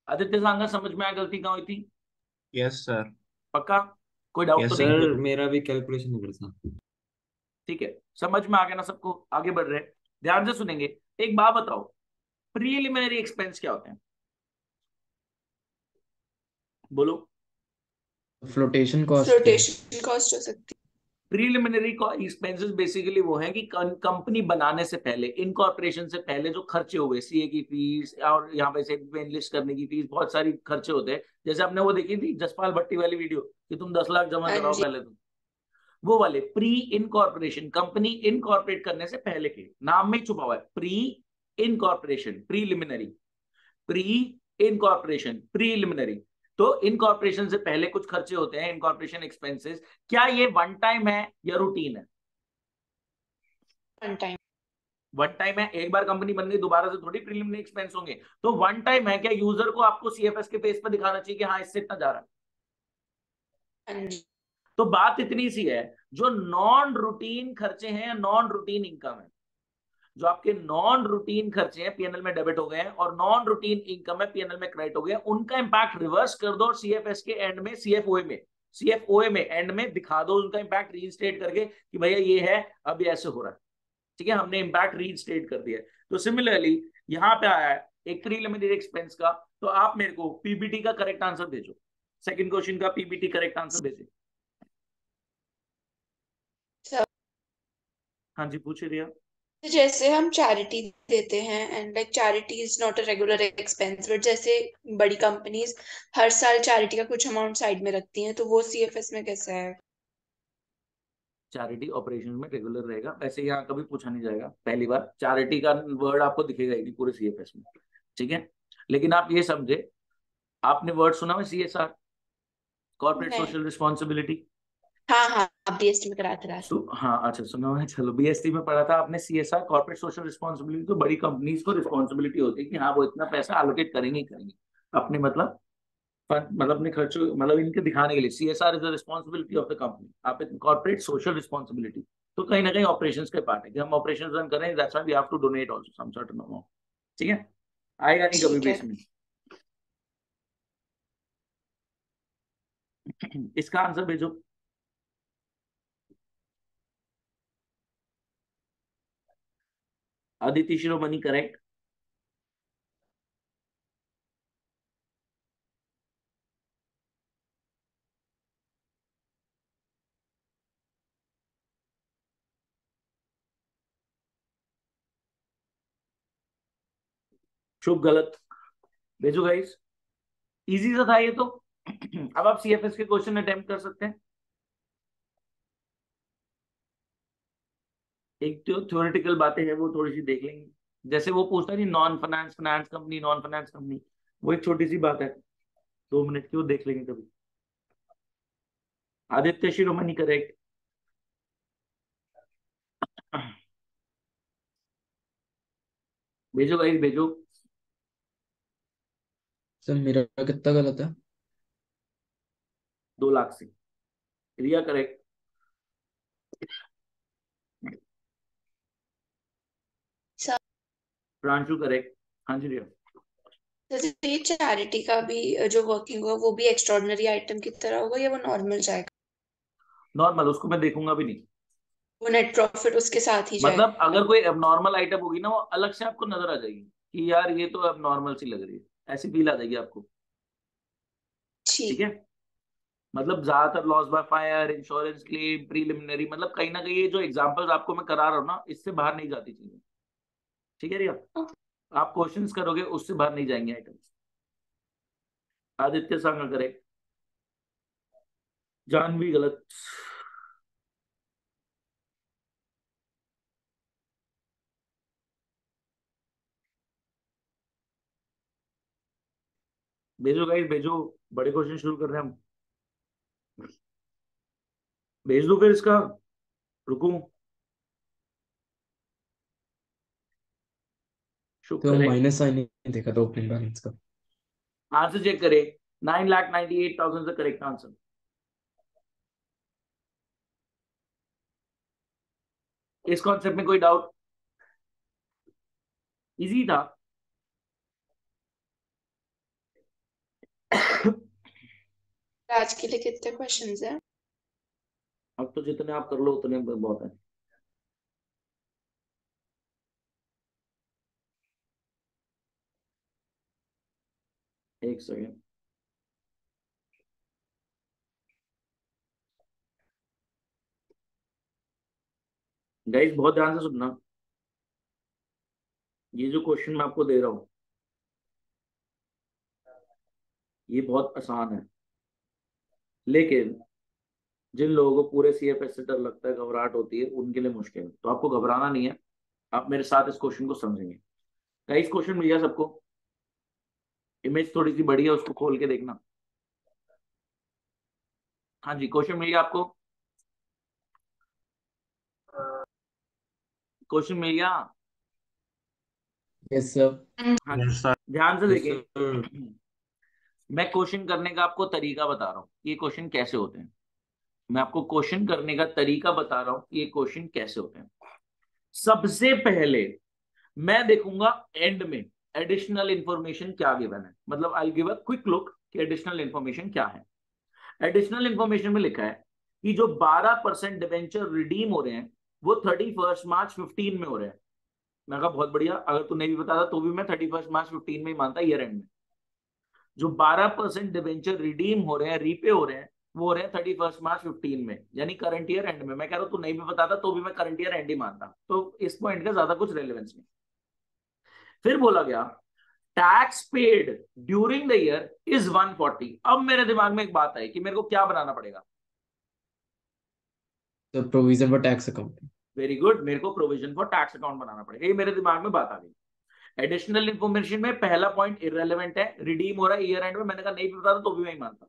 आदित्य सांगा समझ में आया गलती कहाँ हुई थी? Yes sir. पक्का? कोई डाउट तो यस नहीं? सर, मेरा भी कैलकुलेशन नहीं करता। ठीक है, समझ में आ गया ना सबको? आगे बढ़ रहे हैं, ध्यान से सुनेंगे। एक बात बताओ, प्रीलिमिनरी एक्सपेंस क्या होते हैं? बोलो। फ्लोटेशन कॉस्ट है। फ्लोटेशन कॉस्ट हो सकती प्रीलिमिनरी एक्सपेंसेस बेसिकली वो है कि कंपनी बनाने से पहले, इनकॉर्पोरेशन से पहले जो खर्चे हुए, सीए की फीस और यहाँ पे से एनलिस्ट करने की फीस, बहुत सारी खर्चे होते हैं। जैसे आपने वो देखी थी जसपाल भट्टी वाली वीडियो कि तुम 10 लाख जमा है। हाँ कराओ जी। पहले, तुम वो वाले प्री इनकॉर्पोरेशन, कंपनी इनकॉर्पोरेट करने से पहले के, नाम में ही छुपा हुआ है pre incorporation, preliminary, pre incorporation, preliminary. तो इनकॉर्पोरेशन से पहले कुछ खर्चे होते हैं, इनकॉर्पोरेशन एक्सपेंसेस। क्या ये वन टाइम है या रूटीन है? One time. वन टाइम है, एक बार कंपनी बन गई दोबारा से थोड़ी प्रीलिमिनरी एक्सपेंस होंगे। तो वन टाइम है, क्या यूजर को आपको सीएफएस के पेज पर दिखाना चाहिए कि हाँ इससे इतना जा रहा है? हाँ जी। तो बात इतनी सी है, जो नॉन रूटीन खर्चे हैं या नॉन रूटीन इनकम है, जो आपके नॉन रूटीन खर्चे हैं पीएनएल में डेबिट हो गए हैं, और नॉन रूटीन इनकम है पीएनएल में क्रेडिट हो गए हैं, उनका इंपैक्ट रिवर्स कर दो और सीएफएस के एंड में, सीएफओए में एंड में दिखा दो उनका इंपैक्ट रीइंस्टेट करके कि भैया ये है, अब ये ऐसे हो रहा है। ठीक है, हमने इंपैक्ट रीइंस्टेट कर दिया। तो सिमिलरली यहां पे आया है एक प्रीलिमिनरी एक्सपेंस का, तो आप मेरे को पीबीटी का करेक्ट आंसर भेजो। सेकंड क्वेश्चन का पीबीटी करेक्ट आंसर भेजे। सर हाँ जी पूछे रिया। जैसे हम चैरिटी देते हैं and like charity is not a regular expense, but जैसे बड़ी कंपनीज हर साल चैरिटी का कुछ अमाउंट साइड में रखती हैं, तो वो सीएफएस में कैसा है? चैरिटी ऑपरेशन में रेगुलर रहेगा, वैसे यहाँ कभी पूछा नहीं जाएगा, पहली बार चैरिटी का वर्ड आपको दिखेगा ही नहीं पूरे सीएफएस में। ठीक है, लेकिन आप ये समझे, आपने वर्ड सुना है सीएसआर, कॉर्पोरेट नहीं। Social responsibility? हाँ हाँ, आप बीएसटी में कराते रहा। हाँ अच्छा सुना है, चलो बीएसटी में पढ़ा था आपने सीएसआर, कॉर्पोरेट सोशल रिस्पॉन्सिबिलिटी। तो बड़ी कंपनीज को रिस्पॉन्सिबिलिटी होती है कि हाँ वो इतना पैसा एलोकेट करेंगे ही करेंगे अपने, मतलब फंड, मतलब अपने खर्चों, मतलब इनके दिखाने के लिए। CSR is the responsibility of the company, आप कॉर्पोरेट सोशल रिस्पॉन्सिबिलिटी। तो कहीं ना कहीं ऑपरेशंस के पार्ट है कि हम ऑपरेशंस रन कर रहे हैं, that's why we have to donate also some certain amount. ठीक है, आएगा नहीं कभी ठीक भी है। इसमें। इसका आंसर भेजो। अदिति शिरोमणि करेक्ट। शुभ गलत, भेजो गाइस। इजी सा था ये तो। अब आप सीएफएस के क्वेश्चन अटेम्प्ट कर सकते हैं। एक तो थ्योरेटिकल बातें हैं वो थोड़ी सी देख लेंगे, जैसे वो पूछता नहीं non finance finance company, non finance company, वो एक छोटी सी बात है, 2 मिनट की, वो देख लेंगे कभी। आदित्य शिरोमणि करेक्ट। भेजो गाइस भेजो। सर मेरा कितना गलत है? 2 लाख से। रिया करेक्ट। Sir Pranshu correct. हाँ जी रिया। जैसे ये चैरिटी का भी जो वर्किंग होगा वो भी एक्स्ट्रॉर्डिनरी आइटम की तरह होगा या वो नॉर्मल जाएगा? नॉर्मल, उसको मैं देखूंगा भी नहीं। वो नेट प्रॉफिट उसके साथ ही मतलब जाएगा? अगर कोई एबनॉर्मल आइटम होगी ना, वो अलग से आपको नजर आ जाएगी कि यार ये तो एबनॉर्मल सी लग रही है, ऐसी फील आ जाएगी आपको। ठीक ठीक। है, मतलब ज्यादातर loss by fire, insurance claim, preliminary, मतलब कहीं ना कहीं ये जो एग्जांपल्स आपको मैं करा रहा हूँ ना, इससे बाहर नहीं जाती चीजें। ठीक है रिया, आप क्वेश्चंस करोगे उससे बाहर नहीं जाएंगे आइटम्स। आदित्य सांगा करेक्ट, जानवी गलत। भेजो गाइस भेजो, बड़े क्वेश्चन शुरू कर रहे हैं हम। भेज दो फिर इसका, रुकूं? शुभ तो करेक्ट, माइनस साइन नहीं देखा था ओपनिंग बैलेंस का। आंसर चेक करें। 9,98,000 का करेक्ट आंसर। इस कॉन्सेप्ट में कोई डाउट? इजी था। आज के लिए कितने क्वेश्चंस हैं? अब तो जितने आप कर लो उतने बहुत है। एक सेकेंड गाइस, बहुत ध्यान से सुनना। ये जो क्वेश्चन मैं आपको दे रहा हूं ये बहुत आसान है, लेकिन जिन लोगों को पूरे सीएफएस से डर लगता है, घबराहट होती है, उनके लिए मुश्किल है। तो आपको घबराना नहीं है, आप मेरे साथ इस क्वेश्चन को समझेंगे। गाइस क्वेश्चन मिल गया सबको? इमेज थोड़ी सी बड़ी है, उसको खोल के देखना। हाँ जी, क्वेश्चन मिल गया आपको? क्वेश्चन मिल गया? Yes sir. हाँ जी, यस सर। ध्यान से यस देखिए। सर। मैं क्वेश्चन करने का आपको तरीका बता रहा हूँ, ये क्वेश्चन कैसे होते हैं। मैं आपको क्वेश्चन करने का तरीका बता रहा हूँ कि ये क्वेश्चन कैसे होते हैं। सबसे पहले मैं देखूंगा एंड में एडिशनल इंफॉर्मेशन क्या गिवन है, मतलब I give a quick look कि एडिशनल इंफॉर्मेशन क्या है। एडिशनल इंफॉर्मेशन में लिखा है कि जो 12% डिवेंचर रिडीम हो रहे हैं वो 31 मार्च 15 में हो रहे हैं। मैं कहा बहुत बढ़िया, अगर तू नहीं भी बताता तो भी मैं 31 मार्च 15 में ही मानता ईयर एंड में। जो 12% डिवेंचर रिडीम हो रहे हैं, रीपे हो रहे हैं, वो हो रहे हैं 31 मार्च 15 में, यानी करंट ईयर एंड में। मैं कह रहा हूं तू नहीं भी बताता तो भी मैं करंट ईयर एंड ही मानता, तो इस पॉइंट का ज्यादा कुछ रेलेवेंस नहीं। फिर बोला गया tax paid during the year is 140। अब मेरे दिमाग में एक बात आई कि मेरे को क्या बनाना पड़ेगा। तो provision for tax account. Very good, मेरे को प्रोविजन फॉर टैक्स अकाउंट बनाना पड़ेगा। ये मेरे दिमाग में बात आ गई। एडिशनल इन्फॉर्मेशन में पहला पॉइंट इररेलेवेंट है, रिडीम हो रहा है ईयर एंड में, मैंने कहा नहीं भी बताता तो भी मैं ही मानता।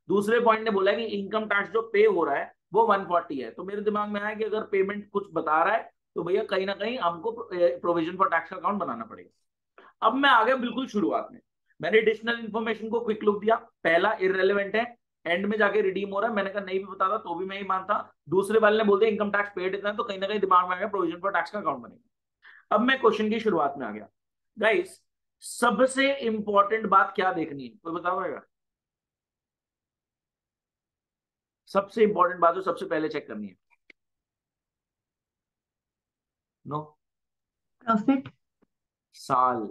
दूसरे पॉइंट ने बोला कि इनकम टैक्स जो पे हो रहा है वो 140 है, तो मेरे दिमाग में आया कि अगर पेमेंट कुछ बता रहा है तो भैया कहीं ना कहीं हमको प्रोविजन फॉर टैक्स का अकाउंट बनाना पड़ेगा। अब मैं आ गया बिल्कुल शुरुआत में, मैंने एडिशनल इन्फॉर्मेशन को क्विक लुक दिया। पहला इररेलेवेंट है, एंड में जाके रिडीम हो रहा है, मैंने कहा नहीं भी बताता तो भी मैं ही मानता। दूसरे वाले ने बोल दिया इनकम टैक्स पेड इतना है, तो कहीं ना कहीं दिमाग में आ गया प्रोविजन फॉर टैक्स का अकाउंट बनेगा। अब मैं क्वेश्चन की शुरुआत में आ गया। गाइस सबसे इंपॉर्टेंट बात क्या देखनी है, कोई बताओगा? सबसे इंपॉर्टेंट बात जो सबसे पहले चेक करनी है। No, profit. साल।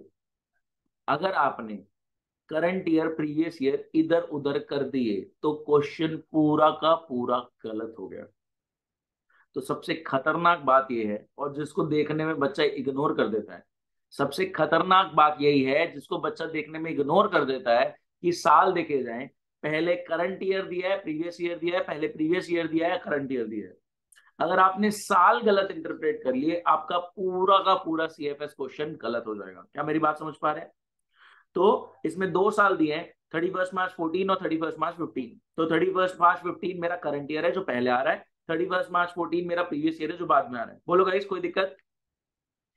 अगर आपने करंट ईयर प्रीवियस ईयर इधर उधर कर दिए तो क्वेश्चन पूरा का पूरा गलत हो गया। तो सबसे खतरनाक बात यह है, और जिसको देखने में बच्चा इग्नोर कर देता है, सबसे खतरनाक बात यही है जिसको बच्चा देखने में इग्नोर कर देता है, कि साल देखे जाएं, पहले करंट ईयर दिया है, प्रीवियस ईयर दिया है, पहले प्रीवियस ईयर दिया है, करंट ईयर दिया है। अगर आपने साल गलत इंटरप्रेट कर लिए, आपका पूरा का पूरा सीएफएस क्वेश्चन गलत हो जाएगा। क्या मेरी बात समझ पा रहे हैं? तो इसमें 2 साल दिए हैं, 31 मार्च 14 और 31 मार्च 15। तो 31 मार्च 15 मेरा करंट ईयर है जो पहले आ रहा है, 31 मार्च 14 मेरा प्रीवियस ईयर है जो बाद में आ रहा है। बोलो गाइस कोई दिक्कत?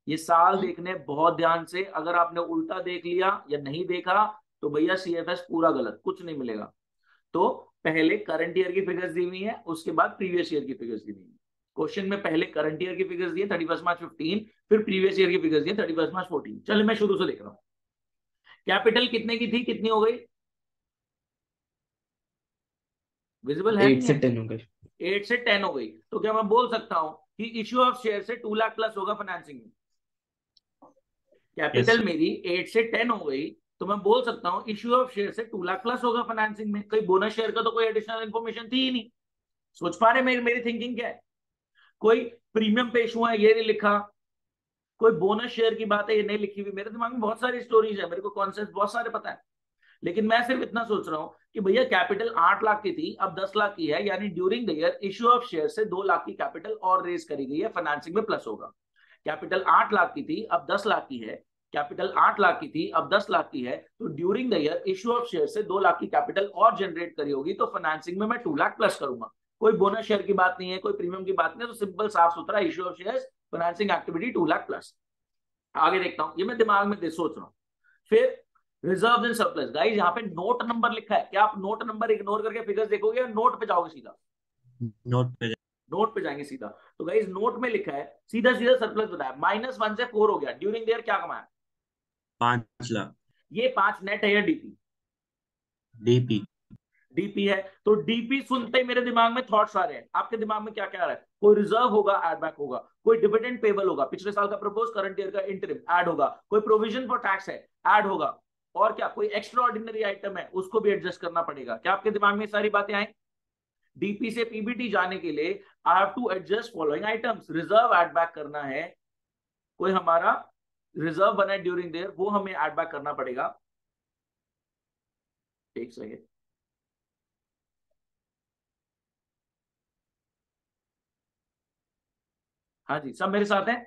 ये साल देखने बहुत ध्यान से, अगर आपने उल्टा देख लिया या नहीं देखा तो भैया सीएफएस पूरा गलत, कुछ नहीं मिलेगा। तो पहले करंट ईयर की फिगर्स दी हुई है, उसके बाद प्रीवियस ईयर की फिगर्स दी हुई है। क्वेश्चन में पहले करंट ईयर की फिगर्स दिए 31 मार्च 15, फिर प्रीवियस ईयर की फिगर्स दिए 31 मार्च 14। चलिए मैं शुरू से देख रहा हूं। कैपिटल कितने की थी, कितनी हो गई? विजिबल है 8 नहीं से है? 10 हो गए। 8 से 10 हो गई, तो क्या मैं बोल सकता हूं कि इश्यू ऑफ शेयर से 2 लाख प्लस होगा फाइनेंसिंग में? यस कैपिटल मेरी 8 से 10 हो गई, तो मैं बोल सकता हूं इश्यू ऑफ शेयर से 2 लाख प्लस होगा फाइनेंसिंग में। कोई बोनस शेयर का तो कोई एडिशनल इन्फॉर्मेशन थी ही नहीं। सोच पा रहे मेरी थिंकिंग क्या है? कोई प्रीमियम पे इशू है ये नहीं लिखा, कोई बोनस शेयर की बात है ये नहीं लिखी हुई। मेरे दिमाग में बहुत सारी स्टोरीज है, मेरे को कॉन्सेप्ट बहुत सारे पता है, लेकिन मैं सिर्फ इतना सोच रहा हूं कि भैया कैपिटल 8 लाख की थी, अब 10 लाख की है, यानी during the year issue of share से 2 लाख की कैपिटल और रेज करी गई है, फाइनेंसिंग में प्लस होगा। कैपिटल 8 लाख की थी, अब 10 लाख की है। कैपिटल 8 लाख की थी, अब 10 लाख की है, तो during the year issue of share से 2 लाख की कैपिटल और जनरेट करी होगी, तो फाइनेंसिंग में मैं 2 लाख प्लस करूंगा। कोई बोनस शेयर की बात नहीं है, कोई प्रीमियम की बात नहीं है, तो सिंपल साफ सुथरा issue of share financing activity 2 lakh plus. आगे देखता हूं, ये मैं दिमाग में सोच रहा हूं। फिर रिजर्व एंड सरप्लस, गाइस यहाँ पे नोट नंबर लिखा है, क्या आप नोट नंबर इग्नोर करके फिगर्स देखोगे या नोट पे जाओगे सीधा? नोट पे जाएंगे सीधा। तो गाइस नोट में लिखा है सीधा सीधा सरप्लस बताया, -1 से 4 हो गया। ड्यूरिंग द ईयर क्या कमाया? 5 लाख। ये 5 नेट है या डीपी? डीपी। डीपी है। तो डीपी सुनते ही मेरे दिमाग में थॉट्स आ रहे हैं। आपके दिमाग में क्या क्या आ रहा है? कोई रिजर्व होगा, एड बैक होगा, कोई डिविडेंड पेबल होगा, पिछले साल का प्रपोज करंट ईयर का इंटरिम ऐड होगा, कोई प्रोविजन फॉर टैक्स है ऐड होगा, और क्या कोई एक्स्ट्रा ऑर्डिनरी आइटम है उसको भी एडजस्ट करना पड़ेगा। क्या आपके दिमाग में सारी बातें आई? डीपी से पीबीटी जाने के लिए I have to adjust following items. Reserve add back करना है, कोई हमारा रिजर्व बना है ड्यूरिंग देयर, वो हमें ऐड बैक करना पड़ेगा। एक सेकेंड, हाँ जी सब मेरे साथ हैं।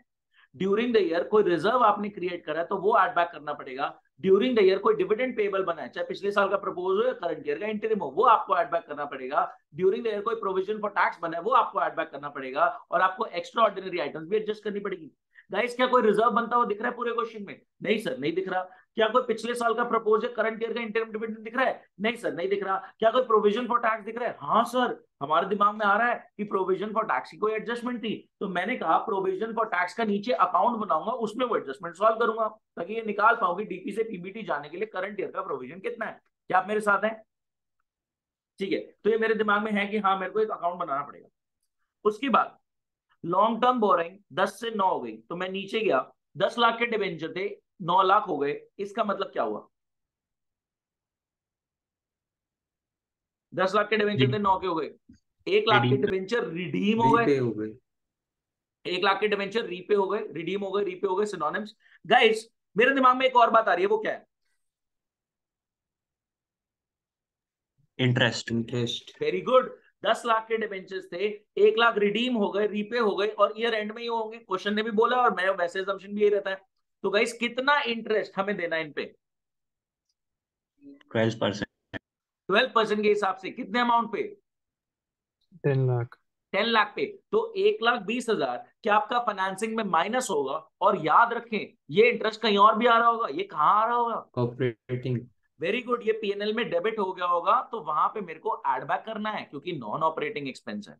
ड्यूरिंग द ईयर कोई रिजर्व आपने क्रिएट करा है तो वो ऐड बैक करना पड़ेगा। ड्यूरिंग द ईयर कोई डिविडेंड पेबल बना है, चाहे पिछले साल का प्रपोज हो या करंट ईयर का इंटरिम हो, वो आपको ऐड बैक करना पड़ेगा। ड्यूरिंग द ईयर कोई प्रोविजन फॉर टैक्स बना है, वो आपको ऐड बैक करना पड़ेगा, और आपको एक्स्ट्रा ऑर्डिनरी आइटम्स भी एडजस्ट करनी पड़ेगी। गाइस क्या कोई रिजर्व बनता हुआ दिख रहा है पूरे क्वेश्चन में? नहीं सर नहीं दिख रहा। क्या कोई पिछले साल का प्रपोज या करंट ईयर का इंटरिम डिविडेंड दिख रहा है? नहीं सर नहीं दिख रहा। क्या कोई प्रोविजन फॉर टैक्स दिख रहा है? हाँ सर, हमारे दिमाग में आ रहा है कि प्रोविजन फॉर टैक्स की कोई एडजस्टमेंट थी, तो मैंने कहा प्रोविजन फॉर टैक्स का नीचे अकाउंट बनाऊंगा, उसमें वो एडजस्टमेंट सॉल्व करूंगा, ताकि ये निकाल पाऊंगी डीपी से पीबीटी जाने के लिए करंट ईयर का प्रोविजन कितना है। क्या आप मेरे साथ हैं? ठीक है, तो ये मेरे दिमाग में है कि हाँ मेरे को एक अकाउंट बनाना पड़ेगा। उसके बाद लॉन्ग टर्म बोरिंग 10 से 9 हो गई, तो मैं नीचे गया, 10 लाख के डिबेंचर थे, 9 लाख हो गए। इसका मतलब क्या हुआ? 10 लाख के डिबेंचर थे, 9 के हो गए। 1 लाख के डिबेंचर रिडीम हो गए, 1 लाख के डिबेंचर रीपे हो गए, रिडीम हो गए, रीपे हो गए, सिनोनिम्स। गाइस मेरे दिमाग में एक और बात आ रही है, वो क्या है? इंटरेस्ट। Very good. 10 लाख के डिबेंचर्स थे, 1 लाख रिडीम हो गए, रीपे हो गए, और ईयर एंड में ही होंगे। क्वेश्चन ने भी बोला और मैं वैसे assumption भी यही रहता है। तो गाइस कितना इंटरेस्ट हमें देना है इन पे? 12%। 12% के हिसाब से कितने अमाउंट पे? 10 लाख। 10 लाख पे। तो 1,20,000 क्या आपका फाइनेंसिंग में माइनस होगा? और याद रखें ये इंटरेस्ट कहीं और भी आ रहा होगा। ये कहां आ रहा होगा? ऑपरेटिंग। वेरी गुड, ये पीएनएल में डेबिट हो गया होगा, तो वहां पे मेरे को एड बैक करना है, क्योंकि नॉन ऑपरेटिंग एक्सपेंस है।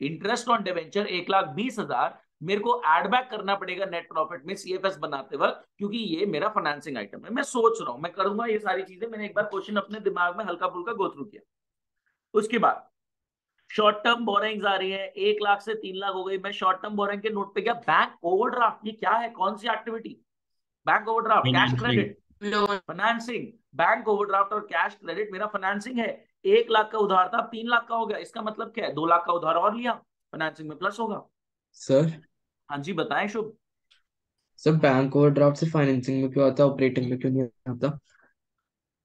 इंटरेस्ट ऑन डिवेंचर 1,20,000 मेरे को एड बैक करना पड़ेगा नेट प्रॉफिट में सीएफएस बनाते वक्त, क्योंकि ये मेरा फाइनेंसिंग आइटम है। मैं सोच रहा हूं मैं करूंगा ये सारी चीजें, मैंने एक बार क्वेश्चन अपने दिमाग में हल्का फुल्का गो थ्रू किया। उसके बाद शॉर्ट टर्म बोरिंग्स आ रही है, 1 लाख से 3 लाख हो गई। मैं शॉर्ट टर्म बोरिंग के नोट पे गया, बैंक ओवरड्राफ्ट। ये क्या है, कौन सी activity? Bank overdraft, cash credit, financing. Bank overdraft और कैश क्रेडिट मेरा फाइनेंसिंग है। 1 लाख का उधार था, 3 लाख का हो गया। इसका मतलब क्या है? 2 लाख का उधार और लिया, फाइनेंसिंग में प्लस होगा। सर हाँ जी बताएं शुभ। सर बैंक ओवरड्राफ्ट से फाइनेंसिंग में क्यों आता, ऑपरेटिंग में क्यों नहीं आता?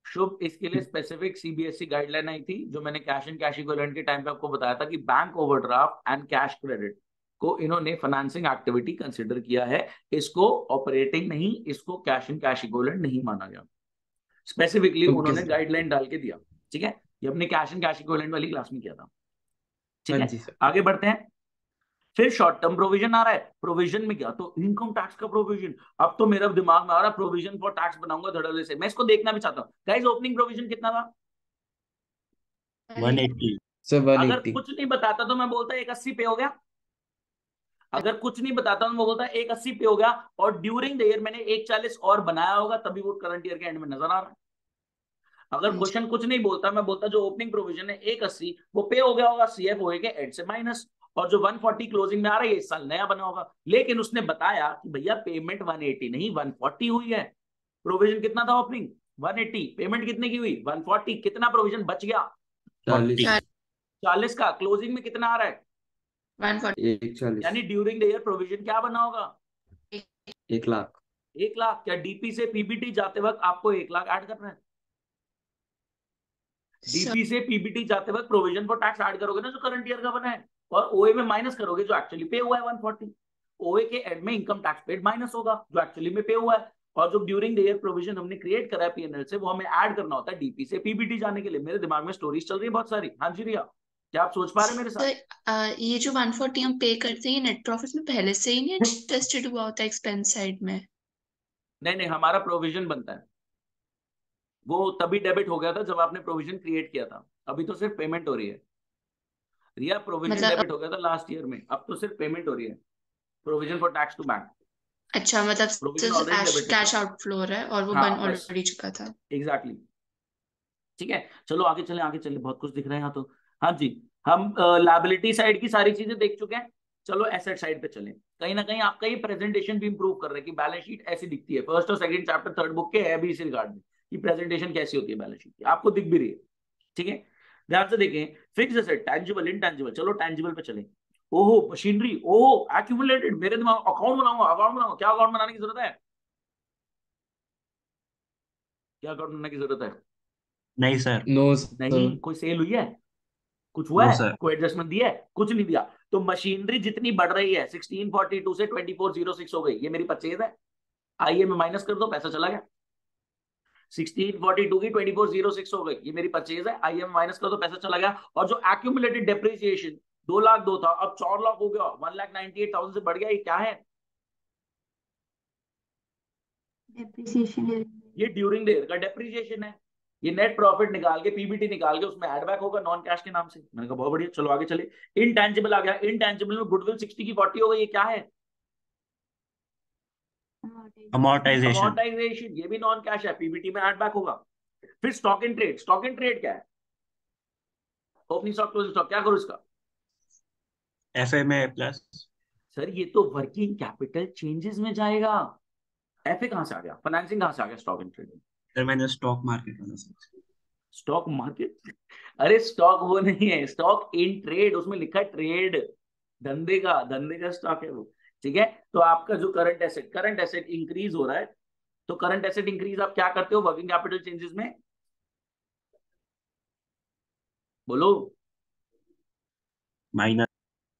शुभ इसके लिए स्पेसिफिक सीबीएसई गाइडलाइन आई थी, जो मैंने कैश एंड कैश इक्विवेलेंट के टाइम पे आपको बताया था कि bank overdraft and cash credit को इन्होंने फाइनेंसिंग एक्टिविटी कंसिडर किया है। इसको ऑपरेटिंग नहीं, इसको कैश एंड कैश इक्विवेलेंट नहीं माना गया। स्पेसिफिकली उन्होंने गाइडलाइन डाल के दिया। ठीक है, ये अपने कैश एंड कैश इक्विवेलेंट वाली क्लास में किया था। ठीक हाँ है, जी सर। आगे बढ़ते हैं। फिर शॉर्ट टर्म प्रोविजन आ रहा है। प्रोविजन में क्या? तो इनकम टैक्स का प्रोविजन। अब तो मेरा दिमाग में आ रहा है प्रोविजन फॉर टैक्स बनाऊंगा धड़ल्ले से। मैं इसको देखना भी चाहता हूँ। गाइस ओपनिंग प्रोविजन कितना था? 180। सर अगर 180। कुछ नहीं बताता तो मैं बोलता 180 पे हो गया। अगर कुछ नहीं बताता तो मैं बोलता 180 पे हो गया, और ड्यूरिंग द ईयर मैंने 140 और बनाया होगा, तभी वो करंट ईयर के एंड में नजर आ रहा है। अगर क्वेश्चन कुछ नहीं बोलता, मैं बोलता जो ओपनिंग प्रोविजन है 180 वो पे हो गया होगा, सीएफ होएगा एड से माइनस, और जो 140 क्लोजिंग में आ रहा है इस साल नया बना होगा। लेकिन उसने बताया कि भैया पेमेंट 180 नहीं 140 हुई है। प्रोविजन कितना था ओपनिंग? 180, पेमेंट कितने की हुई 140, कितना प्रोविजन बच गया 40, 40 का, क्लोजिंग में कितना आ रहा है 140 140, यानी ड्यूरिंग द ईयर प्रोविजन क्या बना होगा 1 लाख। 1 लाख। क्या डीपी से पीबीटी जाते वक्त आपको 1 लाख ऐड करना है? डीपी से पीबीटी जाते वक्त प्रोविजन फॉर टैक्स ऐड करोगे ना जो करंट ईयर का बना है, और ओए में माइनस करोगे जो एक्चुअली पे हुआ है 140। ओए के एंड में इनकम टैक्स पेड माइनस होगा जो एक्चुअली में पे हुआ है, और जो ड्यूरिंग द ईयर प्रोविजन हमने क्रिएट करा है पीएनएल से वो हमें ऐड करना होता है डीपी से पीबीटी जाने के लिए। मेरे दिमाग में स्टोरीज चल रही है बहुत सारी। हाँ जी रिया, क्या आप सोच पा रहे हैं मेरे तो साथ? ये जो 140 हम पे करते हैं नेट प्रॉफिट में पहले से ही नहीं एडजस्टेड हुआ होता है एक्सपेंस साइड में? नहीं नहीं, हमारा प्रोविजन बनता है, वो तभी डेबिट हो गया था जब आपने प्रोविजन क्रिएट किया था, अभी तो सिर्फ पेमेंट हो रही है। रिया प्रोविजन मतलब डेबिट हो गया था लास्ट ईयर में, अब तो सिर्फ पेमेंट हो रही है, provision for tax to bank. अच्छा, मतलब प्रोविजन सिर्फ ऑलरेडी डेबिटेड कैश था। आउटफ्लो हो रहा है और वो हाँ बन बस, ऑलरेडी चुका था। एग्जैक्टली। ठीक है, चलो आगे चले आगे चले, बहुत कुछ दिख रहा है यहाँ तो। हाँ जी, हम लायबिलिटी साइड की सारी चीजें देख चुके हैं। चलो एसेट साइड पे चलें। कहीं ना कहीं आपका ये प्रेजेंटेशन भी इंप्रूव कर रहा है कि बैलेंस शीट ऐसी दिखती है, फर्स्ट और सेकंड चैप्टर थर्ड बुक के है भी इसी रिगार्ड में कि प्रेजेंटेशन कैसी होती है बैलेंस शीट की, आपको दिख भी रही है। ठीक है, ध्यान से देखें। Fix asset, tangible, intangible. चलो टैंजिबल पे चलें। ओहो मशीनरी, ओहो एक्यूमुलेटेड, मेरे दिमाग अकाउंट बनाऊंगा, अकाउंट बनाऊंगा। क्या अकाउंट बनाने की जरूरत है? क्या अकाउंट बनाने की जरूरत है? नहीं सर। नो नहीं, सर। कोई सेल हुई है, कुछ हुआ नो है, सर। कोई एडजस्टमेंट दिया है, कुछ नहीं दिया। तो मशीनरी जितनी बढ़ रही है 1642 से 2406 हो गई, ये मेरी परचेज है। आइए मैं माइनस कर दो, पैसा चला गया। 1642 की 2406 हो गई, ये मेरी परचेज है। आइए मैं माइनस कर दो, पैसा चला गया। और जो एक्यूमुलेटेड डेप्रिसिएशन 2 लाख 2 था, अब 4 लाख हो गया, 1,98,000 से बढ़ गया। ये क्या है? डेप्रिसिएशन। ये ड्यूरिंग द ईयर का डेप्रिसिएशन है। ये नेट प्रॉफिट निकाल के पीबीटी निकाल के उसमें एड बैक होगा नॉन कैश के नाम से। मैंने कहा बहुत बढ़िया, चलो आगे चले। इनटेंजिबल आ गया, इनटेंजिबल में गुडविल 60 की 40 हो गई, ये क्या है? अमोर्टाइजेशन। अमोर्टाइजेशन, ये भी नॉन कैश है, पीबीटी में एड बैक होगा। फिर stock in trade, stock in trade क्या है? ओपनिंग स्टॉक क्लोजिंग स्टॉक, क्या करो इसका? एफएमए प्लस। सर ये तो वर्किंग कैपिटल चेंजेस में जाएगा। एफए कहां से आ गया, फाइनेंसिंग कहां से आ गया स्टॉक इन ट्रेड में? सर मैंने स्टॉक मार्केट वाला सोचा। Stock market? अरे स्टॉक वो नहीं है, स्टॉक इन ट्रेड, उसमें लिखा है ट्रेड, धंधे का स्टॉक है वो। ठीक है, तो आपका जो करंट एसेट इंक्रीज हो रहा है, तो करंट एसेट इंक्रीज आप क्या करते हो वर्किंग कैपिटल चेंजेस में? बोलो। माइनस।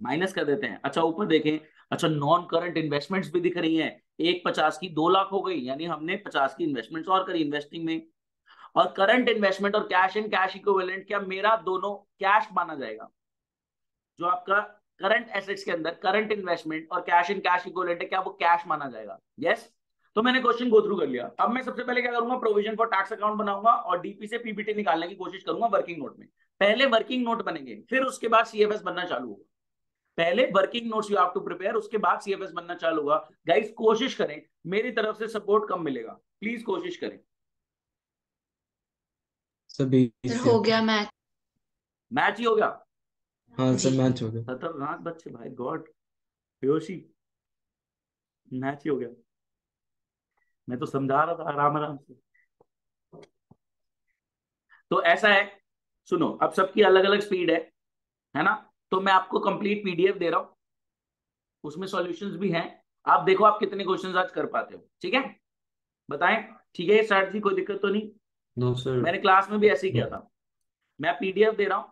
माइनस कर देते हैं। अच्छा ऊपर देखें, अच्छा नॉन करंट इन्वेस्टमेंट्स भी दिख रही हैं। एक 50 की 2 लाख हो गई, यानी हमने 50 की इन्वेस्टमेंट्स और करी इन्वेस्टिंग में। और करंट इन्वेस्टमेंट और कैश एंड कैश इक्विवेलेंट, क्या मेरा दोनों कैश माना जाएगा? जो आपका करंट एसेट्स के अंदर करंट इन्वेस्टमेंट और कैश एंड कैश इक्विवेलेंट है, क्या वो कैश माना जाएगा? यस। तो मैंने क्वेश्चन गो थ्रू कर लिया। अब मैं सबसे पहले क्या करूंगा, प्रोविजन फॉर टैक्स अकाउंट बनाऊंगा और डीपी से पीबीटी निकालने की कोशिश करूंगा वर्किंग नोट में। पहले वर्किंग नोट बनेंगे, फिर उसके बाद सीएफएस बनना चालू होगा। पहले working notes you have to prepare, उसके बाद सीएफएस बनना चालू होगा। गाइस कोशिश करें, मेरी तरफ से सपोर्ट कम मिलेगा, प्लीज कोशिश करें। सर 20 हो से। गया मैच। मैच ही हो गया। हाँ सर जी। मैच हो गया। खतरनाक बच्चे भाई, गॉड बेहोशी, मैच ही हो गया। मैं तो समझा रहा था आराम आराम से। तो ऐसा है, सुनो, अब सबकी अलग अलग स्पीड है ना? तो मैं आपको कंप्लीट पीडीएफ दे रहा हूं, उसमें सॉल्यूशंस भी हैं। आप देखो आप कितने क्वेश्चंस आज कर पाते हो, ठीक है? बताएं। ठीक है, ये स्ट्रैटेजी कोई दिक्कत तो नहीं? No sir. मैंने क्लास में भी ऐसे ही नो। किया था। मैं पीडीएफ दे रहा हूं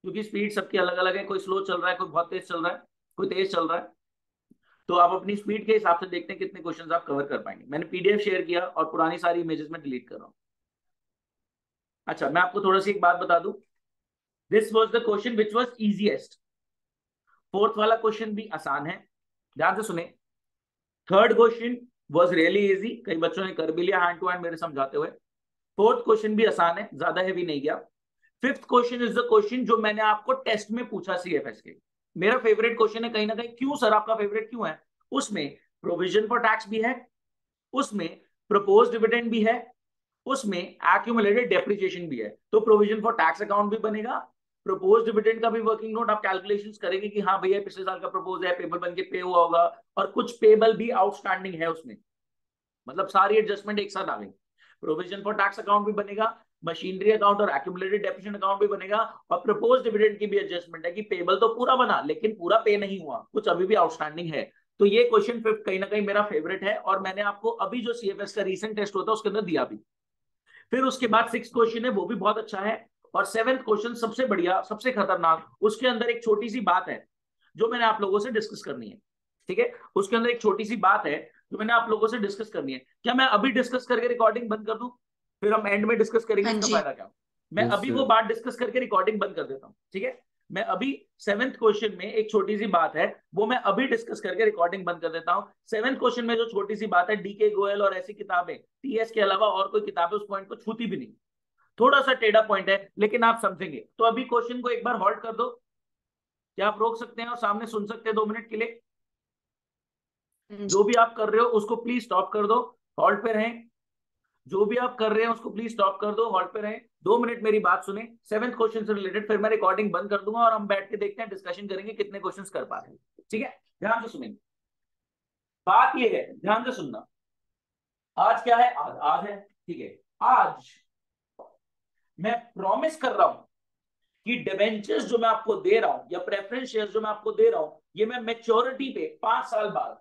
क्योंकि स्पीड सबकी अलग अलग है, कोई स्लो चल रहा है, कोई बहुत तेज चल रहा है, कोई तेज चल रहा है। तो आप अपनी स्पीड के हिसाब से देखते हैं कितने क्वेश्चंस आप कवर कर पाएंगे। मैंने पीडीएफ शेयर किया और पुरानी सारी इमेजेस में डिलीट कर रहा हूं। अच्छा मैं आपको थोड़ा सी एक बात बता दूं, this was the question which was easiest. Fourth वाला क्वेश्चन भी आसान है, ध्यान से सुने। Third question was really easy, कई बच्चों ने कर भी लिया हैंड टू हैंड मेरे समझाते हुए। फोर्थ क्वेश्चन भी आसान है, ज्यादा हैवी नहीं गया। Fifth question is the question जो मैंने आपको टेस्ट में पूछा सीएफएस के। मेरा फेवरेट क्वेश्चन है कहीं ना कहीं। क्यों सर आपका फेवरेट क्यों है? उसमें प्रोविजन फॉर टैक्स भी है, उसमें प्रपोज डिविडेंड भी है, उसमें एक्यूमुलेटेड डेप्रिसिएशन भी है। तो प्रोविजन फॉर टैक्स अकाउंट भी बनेगा, प्रपोज डिविडेंड का भी वर्किंग नोट आप कैलकुलेशंस करेंगे कि हाँ भैया पिछले साल का प्रपोज है, पेबल बन के पे हुआ होगा, और कुछ पेबल भी आउटस्टैंडिंग है उसमें, मतलब सारी एडजस्टमेंट एक साथ आ गई। प्रोविजन फॉर टैक्स अकाउंट भी बनेगा, मशीनरी अकाउंट और एक्यूमुलेटेड डेप्रिसिएशन अकाउंट भी बनेगा, और प्रपोज डिविडेंड की भी एडजस्टमेंट है कि पेबल तो पूरा बना लेकिन पूरा पे नहीं हुआ, कुछ अभी भी आउटस्टैंडिंग है। तो ये क्वेश्चन फिफ्थ कहीं ना कहीं मेरा फेवरेट है, और मैंने आपको अभी जो सीएफएस का रीसेंट टेस्ट होता है उसके अंदर दिया भी। फिर उसके बाद सिक्स क्वेश्चन है, वो भी बहुत अच्छा है, और सेवेंथ क्वेश्चन सबसे बढ़िया सबसे खतरनाक, उसके अंदर एक छोटी सी बात है जो मैंने आप लोगों से डिस्कस करनी है। ठीक है, उसके अंदर एक छोटी सी बात है जो मैंने आप लोगों से डिस्कस करनी है। क्या मैं अभी डिस्कस करके रिकॉर्डिंग बंद कर दूं, फिर हम एंड में डिस्कस करेंगे हाँ इसका जी। फायदा क्या? मैं Yes, अभी sir. वो बात डिस्कस करके रिकॉर्डिंग बंद कर देता हूं, ठीक है? मैं अभी सेवेंथ क्वेश्चन में एक छोटी सी बात है, वो मैं अभी डिस्कस करके रिकॉर्डिंग बंद कर देता हूं। सेवेंथ क्वेश्चन में जो छोटी सी बात है, डीके गोयल और ऐसी किताबें, टीएस के अलावा और कोई किताबें उस पॉइंट को छूती भी नहीं। थोड़ा सा टेढ़ा पॉइंट है लेकिन आप समझेंगे। तो अभी क्वेश्चन को एक बार हॉल्ट कर दो, क्या आप रोक सकते हैं और सामने सुन सकते हैं 2 मिनट के लिए? जो भी आप कर रहे हो उसको प्लीज स्टॉप कर दो, हॉल्ट पे रहें। जो भी आप कर रहे हैं उसको प्लीज स्टॉप कर दो, हॉल्ट पे रहें, 2 मिनट मेरी बात सुने सेवेंथ क्वेश्चन से रिलेटेड, फिर मैं रिकॉर्डिंग बंद कर दूंगा और हम बैठ के देखते हैं, डिस्कशन करेंगे कितने क्वेश्चंस कर पा रहे हैं। ठीक है, ध्यान से सुनेंगे। बात ये है, ध्यान से सुनना। आज क्या है? आज है, ठीक है। आज मैं प्रॉमिस कर रहा हूं कि डिबेंचर्स जो मैं आपको दे रहा हूं या प्रेफरेंस शेयर जो मैं आपको दे रहा हूं, ये मैं मैच्योरिटी पे 5 साल बाद,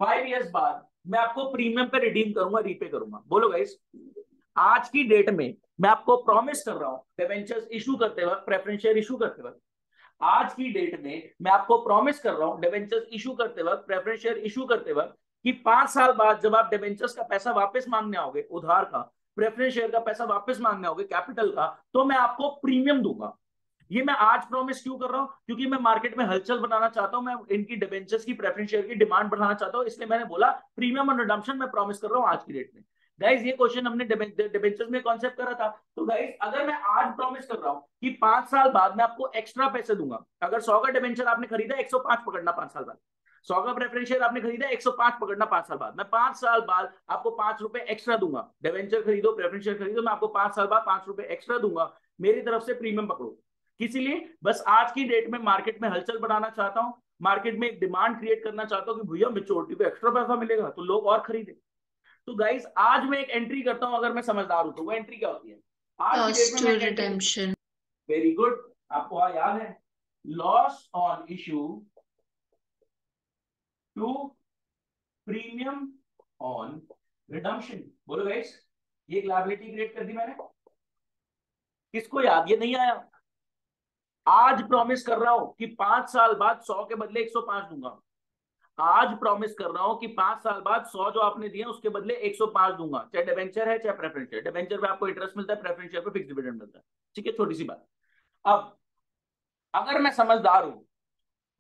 5 इयर्स बाद मैं आपको प्रीमियम पे रिडीम करूंगा, रीपे करूंगा। बोलो गाइस, आज की डेट में मैं आपको प्रॉमिस कर रहा हूं डिबेंचर्स इशू करते वक्त, प्रेफरेंस शेयर इशू करते वक्त, आज की डेट में मैं आपको प्रॉमिस कर रहा हूं डिबेंचर्स इशू करते वक्त, प्रेफरेंस शेयर इशू करते वक्त, कि 5 साल बाद जब आप डिबेंचर्स का पैसा वापस मांगने आओगे, उधार का, प्रेफरेंस शेयर का पैसा वापस मांगने आओगे, कैपिटल का, तो मैं आपको प्रीमियम दूंगा। ये मैं आज प्रॉमिस क्यों कर रहा हूं? क्योंकि मैं मार्केट में हलचल बनाना चाहता हूं, मैं इनकी डिबेंचर्स की, प्रेफरेंस शेयर की डिमांड बढ़ाना चाहता हूं, इसलिए मैंने बोला प्रीमियम और रिडम्पशन मैं प्रॉमिस कर रहा हूं आज की डेट में। गाइस ये क्वेश्चन हमने डिबेंचर्स में कॉन्सेप्ट करा था। तो गाइस अगर मैं आज प्रॉमिस कर रहा हूं कि 5 साल बाद मैं आपको एक्स्ट्रा पैसे दूंगा, अगर 100 का डिबेंचर आपने खरीदा, 105 पकड़ना 5 साल बाद, 100 का प्रेफरेंस शेयर आपने खरीदा, 105 पकड़ना 5 साल बाद, मैं 5 साल बाद आपको 5 रुपए एक्स्ट्रा दूंगा। डिबेंचर खरीदो, प्रेफरेंस शेयर खरीदो, मैं आपको 5 साल बाद 5 रुपए एक्स्ट्रा दूंगा, मेरी तरफ से प्रीमियम पकड़ो। इसीलिए बस आज की डेट में मार्केट में हलचल बढ़ाना चाहता हूं, मार्केट में एक डिमांड क्रिएट करना चाहता हूं कि भैया मेच्योरिटी पे एक्स्ट्रा पैसा मिलेगा तो लोग और खरीदे। तो गाइस आज मैं एक एंट्री करता हूं, अगर मैं समझदार हूं तो वो एंट्री क्या होती है? आज की डेट में मैं रिडेम्पशन। वेरी गुड, आपको याद है, loss on issue to premium on redemption. बोलो गाइस, ये एक लायबिलिटी क्रिएट कर दी मैंने, किसको याद? ये नहीं आया? आज प्रॉमिस कर रहा हूं कि 5 साल बाद 100 के बदले 105 दूंगा। आज प्रॉमिस कर रहा हूं कि 5 साल बाद 100 जो आपने दिया उसके बदले 105 दूंगा, चाहे डिबेंचर है चाहे प्रेफरेंस शेयर। डिबेंचर पे आपको इंटरेस्ट मिलता है, प्रेफरेंस शेयर पे फिक्स डिविडेंड मिलता है। ठीक है, छोटी सी बात। अब अगर मैं समझदार हूं,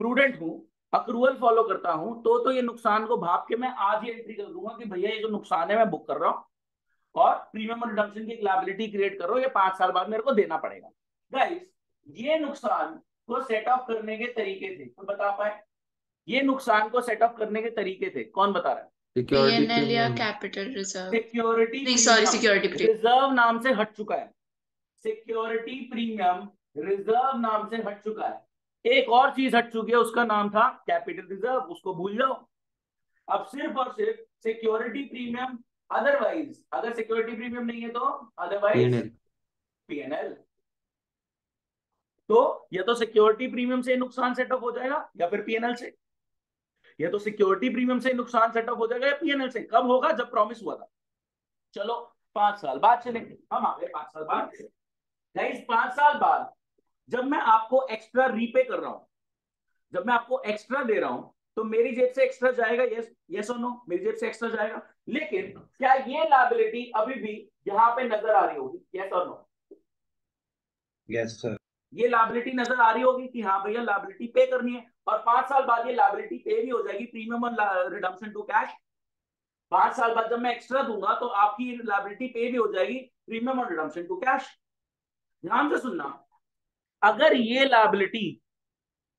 प्रूडेंट हूं, अक्रूवल फॉलो करता हूं, तो ये नुकसान को भाप के मैं आज ही एंट्री कर दूंगा कि भैया ये जो नुकसान है मैं बुक कर रहा हूं और प्रीमियम और रिडम्पशन की एक लायबिलिटी क्रिएट कर रहा हूं, ये 5 साल बाद मेरे को देना पड़ेगा। गाइस ये नुकसान को सेट ऑफ करने के तरीके थे, तो बता पाए ये नुकसान को सेट ऑफ करने के तरीके थे? कौन बता रहा है? सिक्योरिटी पीएनएल या प्रीमियम। Capital reserve. सिक्योरिटी नहीं सॉरी, सिक्योरिटी प्रीमियम। रिजर्व नाम से हट चुका है, सिक्योरिटी प्रीमियम रिजर्व नाम से हट चुका है। एक और चीज हट चुकी है, उसका नाम था कैपिटल रिजर्व, उसको भूल जाओ। अब सिर्फ और सिर्फ सिक्योरिटी प्रीमियम, अदरवाइज अगर सिक्योरिटी प्रीमियम नहीं है तो अदरवाइज पीएनएल। पीएनएल। तो या तो सिक्योरिटी प्रीमियम से नुकसान सेटअप हो जाएगा या फिर पीएनएल से, या तो सिक्योरिटी प्रीमियम से नुकसान सेटअप हो जाएगा या पीएनएल से। कब होगा? जब प्रॉमिस हुआ था। चलो 5 साल बाद चलेंगे, हम आ गए 5 साल बाद। गाइस 5 साल बाद जब मैं आपको एक्स्ट्रा रीपे कर रहा हूं, जब मैं आपको एक्स्ट्रा दे रहा हूं, तो मेरी जेब से एक्स्ट्रा जाएगा, यस यस और नो? मेरी जेब से एक्स्ट्रा जाएगा, लेकिन क्या ये लायबिलिटी अभी भी यहां पे नजर आ रही होगी, यस और नो? Yes sir. ये लायबिलिटी नजर आ रही होगी कि हाँ भैया लायबिलिटी पे करनी है, और 5 साल बाद ये लायबिलिटी पे भी हो जाएगी, प्रीमियम और रिडम्पशन टू कैश। 5 साल बाद जब मैं एक्स्ट्रा दूंगा तो आपकी लायबिलिटी पे भी हो जाएगी, प्रीमियम और रिडम्पशन टू कैश। ध्यान से सुनना, अगर ये लायबिलिटी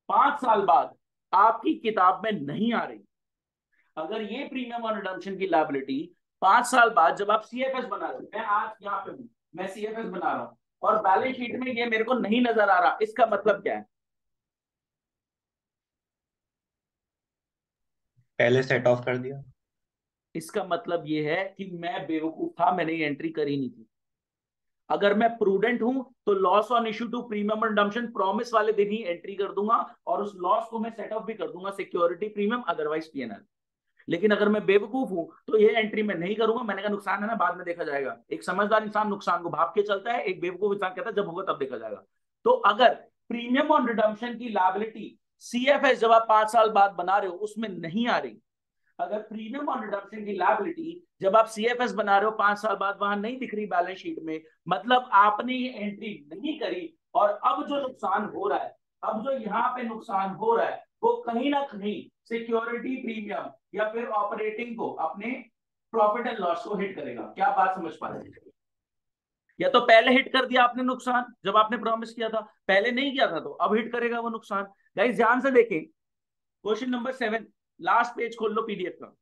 5 साल बाद आपकी किताब में नहीं आ रही, अगर ये प्रीमियम और रिडम्पशन की लायबिलिटी 5 साल बाद जब आप सीएफएस बना रहे हो, मैं आज यहाँ पे हूं, मैं सीएफएस बना रहा हूं और बैलेंस शीट में ये मेरे को नहीं नजर आ रहा, इसका मतलब क्या है? पहले सेट ऑफ कर दिया। इसका मतलब ये है कि मैं बेवकूफ था, मैंने ये एंट्री करी नहीं थी। अगर मैं प्रूडेंट हूं तो loss on issue to premium और रिडम्पशन प्रॉमिस वाले दिन ही एंट्री कर दूंगा और उस लॉस को मैं सेट ऑफ भी कर दूंगा सिक्योरिटी प्रीमियम अदरवाइज पीएनएल। लेकिन अगर मैं बेवकूफ हूं तो ये एंट्री मैं नहीं करूंगा। मैंने कहा नुकसान है ना, बाद में देखा जाएगा। एक समझदार इंसान नुकसान को भाप के चलता है, एक बेवकूफ इंसान कहता है जब होगा तब देखा जाएगा। तो अगर प्रीमियम ऑन रिडम्पशन की लायबिलिटी सीएफएस जब आप 5 साल बाद बना रहे हो उसमें नहीं आ रही, अगर प्रीमियम ऑन रिडम्पशन की लायबिलिटी जब आप सीएफएस बना रहे हो 5 साल बाद वहां नहीं दिख रही बैलेंस शीट में, मतलब आपने ये एंट्री नहीं करी। और अब जो नुकसान हो रहा है, अब जो यहाँ पे नुकसान हो रहा है वो कहीं ना कहीं सिक्योरिटी प्रीमियम या फिर ऑपरेटिंग को, अपने प्रॉफिट एंड लॉस को हिट करेगा। क्या बात समझ पा रहे हैं? या तो पहले हिट कर दिया आपने नुकसान जब आपने प्रॉमिस किया था, पहले नहीं किया था तो अब हिट करेगा वो नुकसान। गाइस ध्यान से देखें, क्वेश्चन नंबर 7, लास्ट पेज खोल लो पीडीएफ का,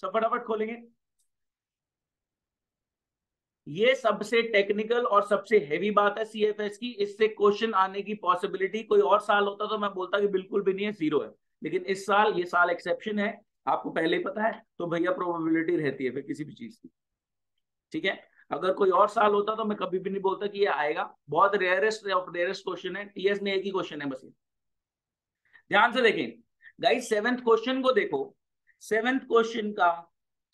सब फटाफट खोलेंगे। ये सबसे टेक्निकल और सबसे हेवी बात है सीएफएस की। इससे क्वेश्चन आने की पॉसिबिलिटी कोई और साल होता तो मैं बोलता कि बिल्कुल भी नहीं है, जीरो है। लेकिन इस साल, ये साल एक्सेप्शन है, आपको पहले ही पता है, तो भैया प्रोबेबिलिटी रहती है फिर किसी भी चीज की। ठीक है, अगर कोई और साल होता तो मैं कभी भी नहीं बोलता कि ये आएगा। बहुत रेयरेस्ट ऑफ रेयरेस्ट क्वेश्चन है, टीएस में एक ही क्वेश्चन है बस। ध्यान से देखें गाइस, 7th क्वेश्चन को देखो। 7th क्वेश्चन का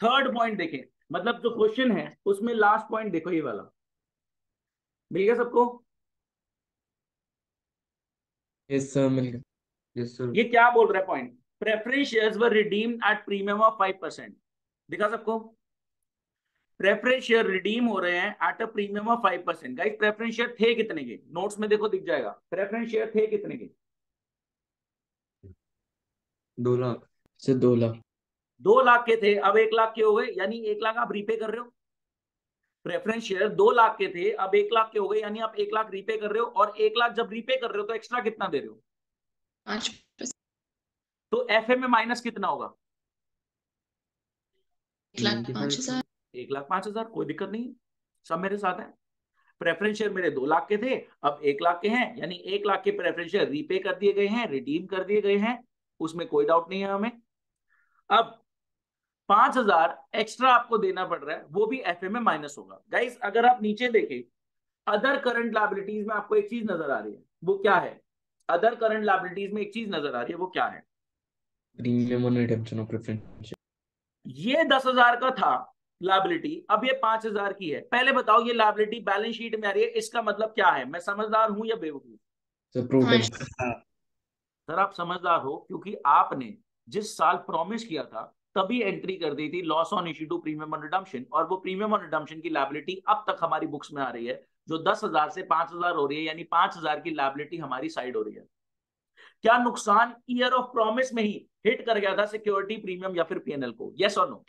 3rd पॉइंट देखें, मतलब जो क्वेश्चन है उसमें लास्ट पॉइंट देखो, ये वाला मिल गया सबको? यस सर, मिल गया। Yes sir. ये क्या बोल रहा है point? Preference shares were redeemed at premium of 5%। दिखा सबको? प्रेफरेंस शेयर रिडीम हो रहे हैं at a premium of 5%। Guys preference share थे कितने के? नोट्स में देखो, दिख जाएगा। प्रेफरेंस शेयर थे कितने के? 2 लाख से 2 लाख। 2 लाख के थे, अब 1 लाख के हो गए, यानी 1 लाख आप रीपे कर रहे हो। प्रेफरेंस शेयर 2 लाख के थे, अब 1 लाख के हो गए, यानी आप 1 लाख रीपे कर रहे हो। और 1 लाख जब रीपे कर रहे हो तो एक्स्ट्रा कितना दे रहे हो? 5%। तो एफए में माइनस कितना होगा? 1,05,000। 1,05,000। कोई दिक्कत नहीं, सब मेरे साथ है। प्रेफरेंस शेयर मेरे 2 लाख के थे, अब 1 लाख के हैं, यानी 1 लाख के प्रेफरेंस शेयर रीपे कर दिए गए हैं, रिडीम कर दिए गए हैं, उसमें कोई डाउट नहीं है हमें। अब 5,000 एक्स्ट्रा आपको देना पड़ रहा है, वो भी एफए में माइनस होगा। गाइस अगर आप नीचे देखें, अदर करंट लायबिलिटीज में आपको एक चीज नजर आ रही है, वो क्या है? अदर करंट लायबिलिटीज में एक चीज नजर आ रही है, वो क्या है? Premium on redemption of preference. ये 10,000 का था लायबिलिटी, अब ये 5,000 की है। पहले बताओ, ये लायबिलिटी बैलेंस शीट में आ रही है, इसका मतलब क्या है? मैं समझदार हूं या बेवकूफ? Sir prudent. सर आप समझदार हो, क्योंकि आपने जिस साल प्रॉमिस किया था तभी एंट्री कर दी थी loss on issue to premium on redemption, और वो प्रीमियम ऑन रिडम्पशन की लायबिलिटी अब तक हमारी बुक्स में आ रही है, जो 10,000 से 5,000 हो रही है, यानी 5,000 की लायबिलिटी हमारी साइड हो रही है। क्या नुकसान ईयर ऑफ प्रॉमिस में ही हिट कर गया था सिक्योरिटी प्रीमियम या फिर पीएनएल को? यस और नो?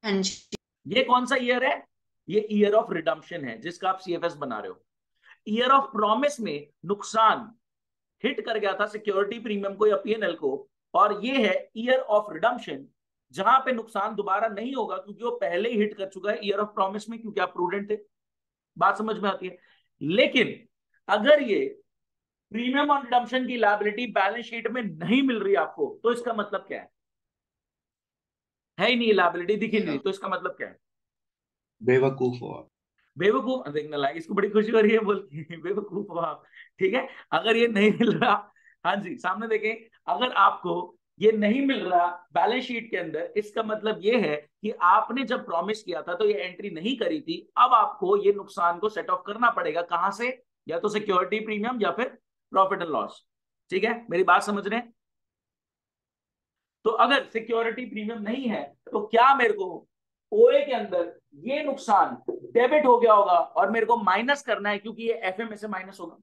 हाँ जी। ये कौन सा ईयर है? ये ईयर ऑफ रिडम्पशन है जिसका आप सीएफएस बना रहे हो। ईयर ऑफ प्रॉमिस में नुकसान हिट कर गया था सिक्योरिटी प्रीमियम को या पीएनएल को, और ये है ईयर ऑफ रिडम्पशन जहां पे नुकसान दोबारा नहीं होगा, क्योंकि वो पहले ही हिट कर चुका है ईयर ऑफ प्रॉमिस में, क्योंकि आप प्रूडेंट थे। बात समझ में आती है? लेकिन अगर ये प्रीमियम ऑन रिडम्पशन की लायबिलिटी बैलेंस शीट में नहीं मिल रही आपको, तो इसका मतलब क्या है ही नहीं, लायबिलिटी दिख ही नहीं, तो इसका मतलब क्या है? बेवकूफ हो आप। बेवकूफ देखने लायक, इसको बड़ी खुशी हो रही है बोल के बेवकूफ हो आप। ठीक है, अगर ये नहीं मिल रहा, हाँ जी सामने देखें, अगर आपको ये नहीं मिल रहा बैलेंस शीट के अंदर, इसका मतलब ये है कि आपने जब प्रॉमिस किया था तो ये एंट्री नहीं करी थी। अब आपको ये नुकसान को सेट ऑफ करना पड़ेगा, कहां से? या तो सिक्योरिटी प्रीमियम या फिर प्रॉफिट एंड लॉस। ठीक है, मेरी बात समझ रहे हैं? तो अगर सिक्योरिटी प्रीमियम नहीं है तो क्या मेरे को ओए के अंदर ये नुकसान डेबिट हो गया होगा और मेरे को माइनस करना है, क्योंकि ये एफए में से माइनस होगा।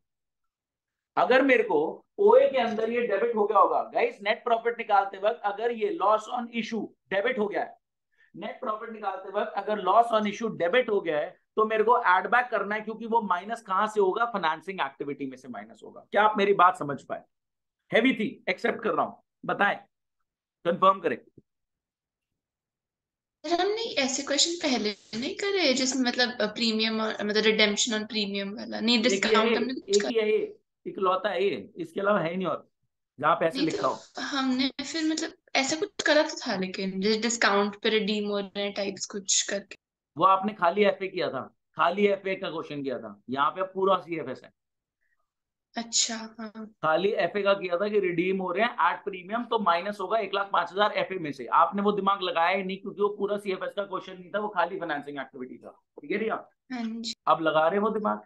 अगर मेरे को ओए के अंदर ये डेबिट हो गया होगा, गाइस नेट प्रॉफिट निकालते वक्त अगर ये लॉस ऑन इशू डेबिट हो गया है, नेट प्रॉफिट निकालते वक्त अगर लॉस ऑन इशू डेबिट हो गया है, तो मेरे को एड बैक करना है, क्योंकि वो माइनस कहां से होगा? फाइनेंसिंग एक्टिविटी में से माइनस होगा। क्या आप मेरी बात समझ पाए? हैवी थी, एक्सेप्ट कर रहा हूं, बताएं, कंफर्म करें। सर हमने ऐसे क्वेश्चन पहले नहीं करे जिसमें मतलब प्रीमियम और मतलब रिडेम्पशन ऑन प्रीमियम वाला नहीं, डिस्काउंट हमने कुछ एक ही है ये, इकलौता है ये, इसके अलावा है ही नहीं और। जहां पे ऐसे नहीं लिखा तो हो। हमने फिर मतलब ऐसा कुछ करा तो था, लेकिन जैसे डिस्काउंट पे रिडीम हो रहे हैं टाइप्स कुछ करके। वो आपने खाली एफए किया था, खाली एफए का क्वेश्चन किया था, यहाँ पे पूरा सीएफएस है। अच्छा हाँ। खाली एफए का किया था कि रिडीम हो रहे हैं एट प्रीमियम, तो माइनस होगा 1,05,000 एफए में से। आपने वो दिमाग लगाया ही नहीं, क्योंकि वो पूरा सीएफएस का क्वेश्चन नहीं था, वो खाली फाइनेंसिंग एक्टिविटी था। ठीक है रिया, हाँ जी। अब लगा रहे हो दिमाग।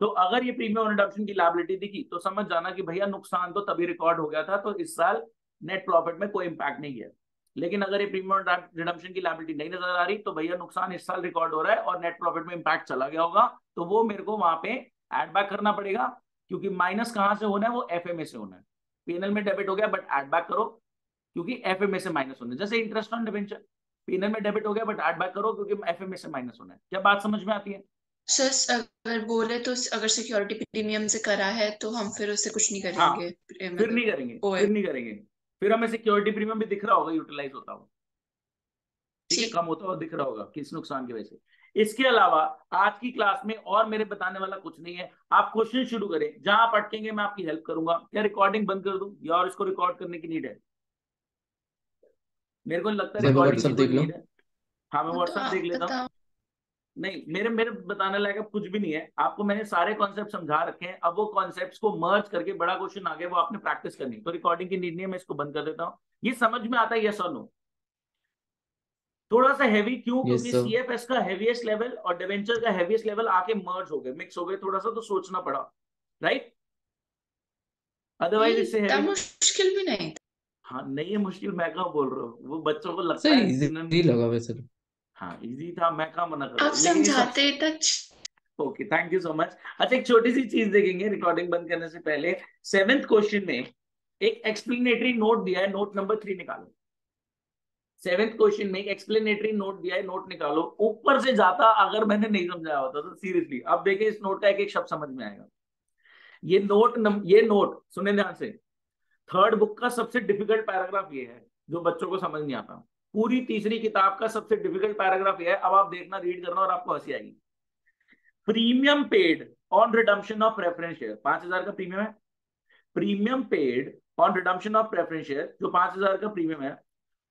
तो अगर ये प्रीमियम रिडम्पशन की लायबिलिटी दिखी तो समझ जाना कि भैया नुकसान तो तभी रिकॉर्ड हो गया था, तो इस साल नेट प्रॉफिट में कोई इंपैक्ट नहीं है। लेकिन अगर ये प्रीमियम रिडम्पशन की लायबिलिटी नहीं नजर आ रही तो भैया नुकसान इस साल रिकॉर्ड हो रहा है और नेट प्रॉफिट में इंपैक्ट चला गया होगा, तो वो मेरे को वहां पे एड बैक करना पड़ेगा। क्योंकि माइनस कहां से होना है, वो एफए से होना है। पीएनएल में डेबिट हो गया बट एड बैक करो, क्योंकि एफए से माइनस होना है। जैसे इंटरेस्ट ऑन डिबेंचर, पीएनएल में डेबिट हो गया बट एड बैक करो, क्योंकि एफए से माइनस होना है। क्या बात समझ में आती है? सर अगर बोले तो अगर सिक्योरिटी प्रीमियम से करा है तो हम फिर उससे कुछ नहीं हाँ, करेंगे, फिर मतलब नहीं करेंगे, ओए। फिर नहीं करेंगे। फिर हमें सिक्योरिटी प्रीमियम भी दिख रहा होगा यूटिलाइज होता हुआ, ठीक है, ठीक। कम होता हुआ दिख रहा होगा किस नुकसान की वजह से। इसके अलावा आज की क्लास में और मेरे बताने वाला कुछ नहीं है। आप क्वेश्चन शुरू करें, जहां आप अटकेंगे मैं आपकी हेल्प करूंगा। क्या रिकॉर्डिंग बंद कर दूं या और इसको रिकॉर्ड करने की नीड है? मेरे को नहीं लगता सर रिकॉर्डिंग की व्हाट्सअप कोई देख लो। नीड है। हाँ, मैं हाँ तो व्हाट्सएप आप देख लेता हूँ। बताओ। नहीं, मेरे मेरे बताने लायक अब कुछ भी नहीं है। आपको मैंने सारे कॉन्सेप्ट समझा रखे हैं, अब वो कॉन्सेप्ट्स को मर्ज करके बड़ा क्वेश्चन आ गया, वो आपने प्रैक्टिस करनी है। तो रिकॉर्डिंग की नीड नहीं है, मैं इसको बंद कर देता हूँ। ये समझ में आता है यस और नो? थोड़ा सा हैवी क्यों? यस क्योंकि सर। सीएफएस का हैवीएस्ट लेवल और डिवेंचर का हैवीएस्ट लेवल आके मर्ज हो गए, मिक्स हो गए थोड़ा सा, तो सोचना पड़ा, राइट? अदरवाइज नहीं इससे इतना हैवी। मुश्किल भी नहीं था। हाँ, नहीं है मुश्किल, मैं कहाँ बोल रहा हूँ, वो बच्चों को लगता सर है जिन्होंने। इजी लगा वैसे तो। हाँ इजी था, मैं कहाँ मना कर रहा आप हूँ, लेकिन ये सब। समझाते तक। Okay, thank you so much. अच्छा, एक छोटी सी चीज देखेंगे रिकॉर्डिंग बंद करने से पहले। 7th क्वेश्चन में एक एक्सप्लेनेटरी नोट दिया है, नोट नंबर 3 निकालो। 7th क्वेश्चन में एक एक्सप्लेनेटरी नोट दिया है, नोट निकालो। ऊपर से जाता अगर मैंने नहीं समझाया होता तो सीरियसली। अब देखिए इस नोट का एक एक शब्द समझ में आएगा। ये नोट सुने ध्यान से। थर्ड बुक का सबसे डिफिकल्ट पैराग्राफ ये है जो बच्चों को समझ नहीं आता। पूरी तीसरी किताब का सबसे डिफिकल्ट पैराग्राफ ये है। अब आप देखना, रीड करना और आपको हंसी आएगी। Premium paid on redemption of preference share, 5,000 का प्रीमियम है। Premium paid on redemption of preference share, जो 5,000 का प्रीमियम है,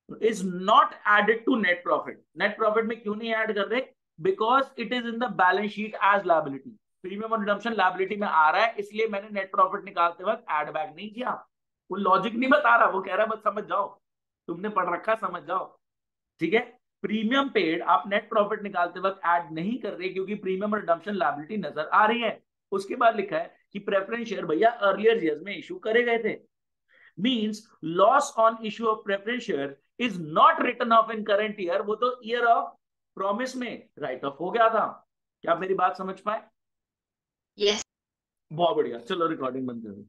is not added to net profit. Net profit में क्यों नहीं ऐड कर रहे? Because it is in the balance sheet as liability. Premium on redemption liability में आ रहा है, इसलिए मैंने नेट प्रॉफिट निकालते वक्त ऐड बैक नहीं किया। वो लॉजिक नहीं बता रहा, वो कह रहा है बस समझ जाओ, तुमने पढ़ रखा, समझ जाओ। ठीक है, प्रीमियम पेड आप नेट प्रॉफिट निकालते वक्त ऐड नहीं कर रहे, क्योंकि प्रीमियम रिडम्पशन लायबिलिटी नजर आ रही है। उसके बाद लिखा है कि प्रेफरेंस शेयर भैया अर्लियर ईयर्स में इशू करे गए थे, means loss on issue of preference share is not written off in current year। वो तो ईयर ऑफ प्रॉमिस में राइट ऑफ हो गया था। क्या आप मेरी बात समझ पाए? यस। बहुत बढ़िया, चलो रिकॉर्डिंग बंद करो।